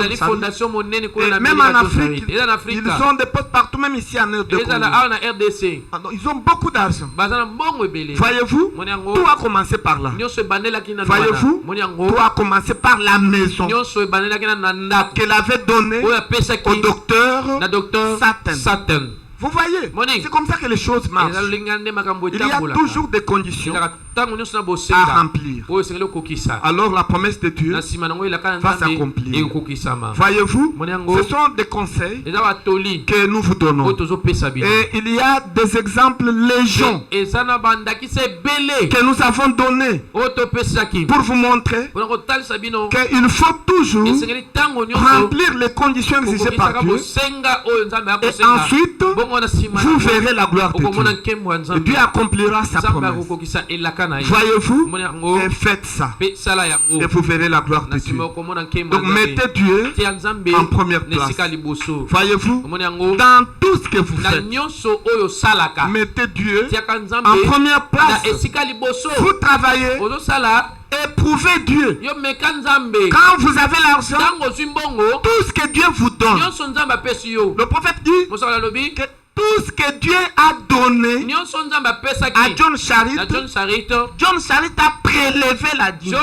[SPEAKER 1] même en Afrique, ils ont des postes partout, même ici en RDC. Ils ont beaucoup d'argent. Voyez-vous, tout a commencé par là. Voyez-vous, tout a commencé par la maison qu'elle avait donnée au docteur Satan. Vous voyez, c'est comme ça que les choses marchent. Il y a toujours des conditions à remplir. Alors la promesse de Dieu va s'accomplir. Voyez-vous, ce sont des conseils que nous vous donnons. Et il y a des exemples légions que nous avons donnés pour vous montrer qu'il faut toujours remplir les conditions exigées par Dieu. Et ensuite, vous verrez la gloire de Dieu. Et Dieu accomplira sa promesse. Voyez-vous, et faites ça. Et vous verrez la gloire de Dieu. Donc mettez Dieu en première place. Voyez-vous, dans tout ce que vous faites, mettez Dieu en première place. Vous travaillez, éprouvez Dieu. Quand vous avez l'argent, tout ce que Dieu vous donne, le prophète dit que tout ce que Dieu a donné à John Charit, John Charit a prélevé la dîme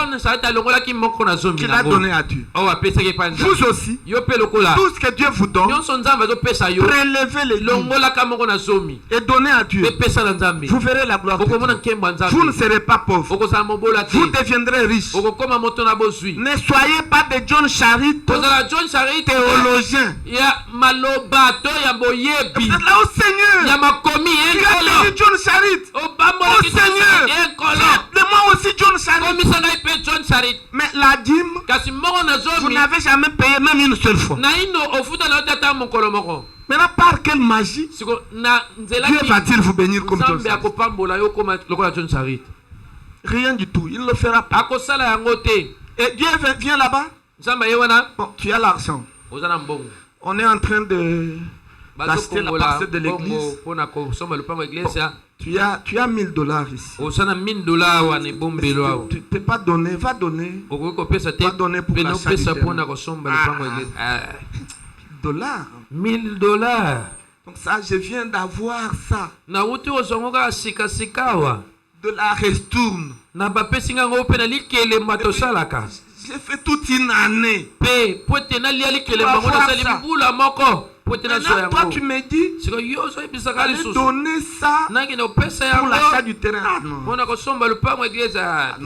[SPEAKER 1] qu'il a donné à Dieu. Vous aussi, tout ce que Dieu vous donne, prélevez les dîmes et donnez à Dieu. Vous verrez la gloire de Dieu. Vous ne serez pas pauvre. Vous deviendrez riche. Ne soyez pas des John Charit théologiens. Au Seigneur, tu as béni John Charit. Au Seigneur, de moi aussi John Charit. Mais la dîme, vous n'avez jamais payé même une seule fois. Maintenant, par quelle magie Dieu va-t-il vous bénir comme John Charit? Rien du tout, il ne le fera pas. Et Dieu vient là-bas. Bon, tu as l'argent. On est en train de d'acheter la parcelle de l'église. Tu as $1000 ici. Tu ne peux pas donner, va donner. Va donner pour l'achat du terrain. $1000. Donc ça, je viens d'avoir ça. De la restourne. J'ai fait toute une année. Maintenant, toi tu me dis, allez donner ça pour l'achat du terrain. Ah, non. Non,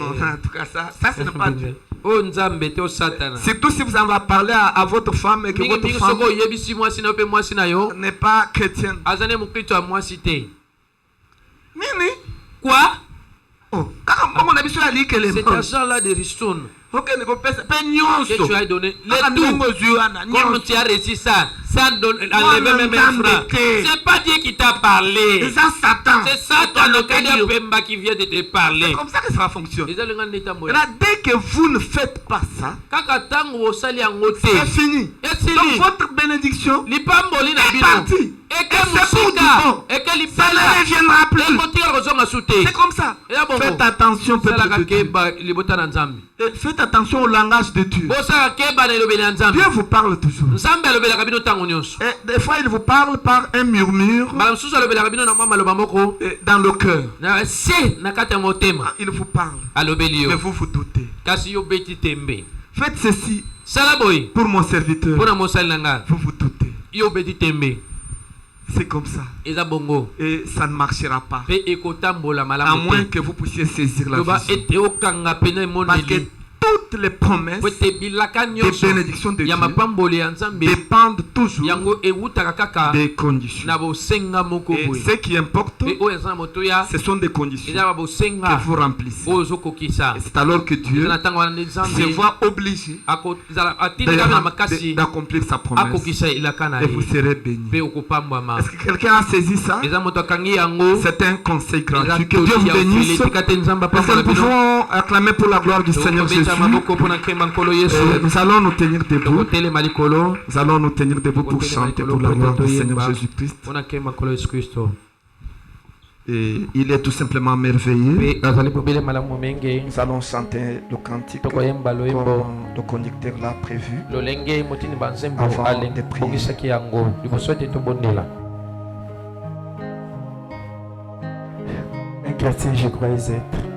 [SPEAKER 1] en tout cas, ça ce n'est pas Dieu. Surtout si vous en avez parlé à votre femme et que votre femme n'est pas chrétienne. Nini? Quoi? Oh, comment on a besoin de dire que les
[SPEAKER 2] cet argent-là de ristourne
[SPEAKER 1] que
[SPEAKER 2] tu as donné, comme tu as réussi ça, sans enlever même un franc. C'est pas Dieu qui t'a parlé. C'est Satan, le Kadia Pemba qui vient de te parler.
[SPEAKER 1] C'est comme ça que ça fonctionne. Dès que vous ne faites pas ça, c'est fini. Donc votre bénédiction est partie. Et c'est pour du bon. Ça ne reviendra plus. C'est comme ça. Faites attention, peuple de Dieu. Faites attention au langage de Dieu. Dieu vous parle toujours. Et des fois, il vous parle par un murmure dans le cœur. Il vous parle. Mais vous vous doutez. Faites ceci pour mon serviteur. Vous vous doutez. C'est comme ça. Et ça ne marchera pas. À moins que vous puissiez saisir la vision. Parce que toutes les promesses des bénédictions de Dieu dépendent toujours des conditions. Et ce qui importe, ce sont des conditions que vous remplissez. Et c'est alors que Dieu se voit obligé d'accomplir sa promesse. Et vous serez bénis. Est-ce que quelqu'un a saisi ça? C'est un conseil gratuit. Que Dieu vous bénisse. Est-ce que nous pouvons acclamer pour la gloire du Seigneur Jésus? Nous allons nous tenir debout. Nous allons nous tenir debout pour chanter pour la gloire du Seigneur Jésus-Christ. Et il est tout simplement merveilleux. Nous allons chanter le cantique comme le conducteur l'a prévu avant de prier. Un chrétien, je crois être.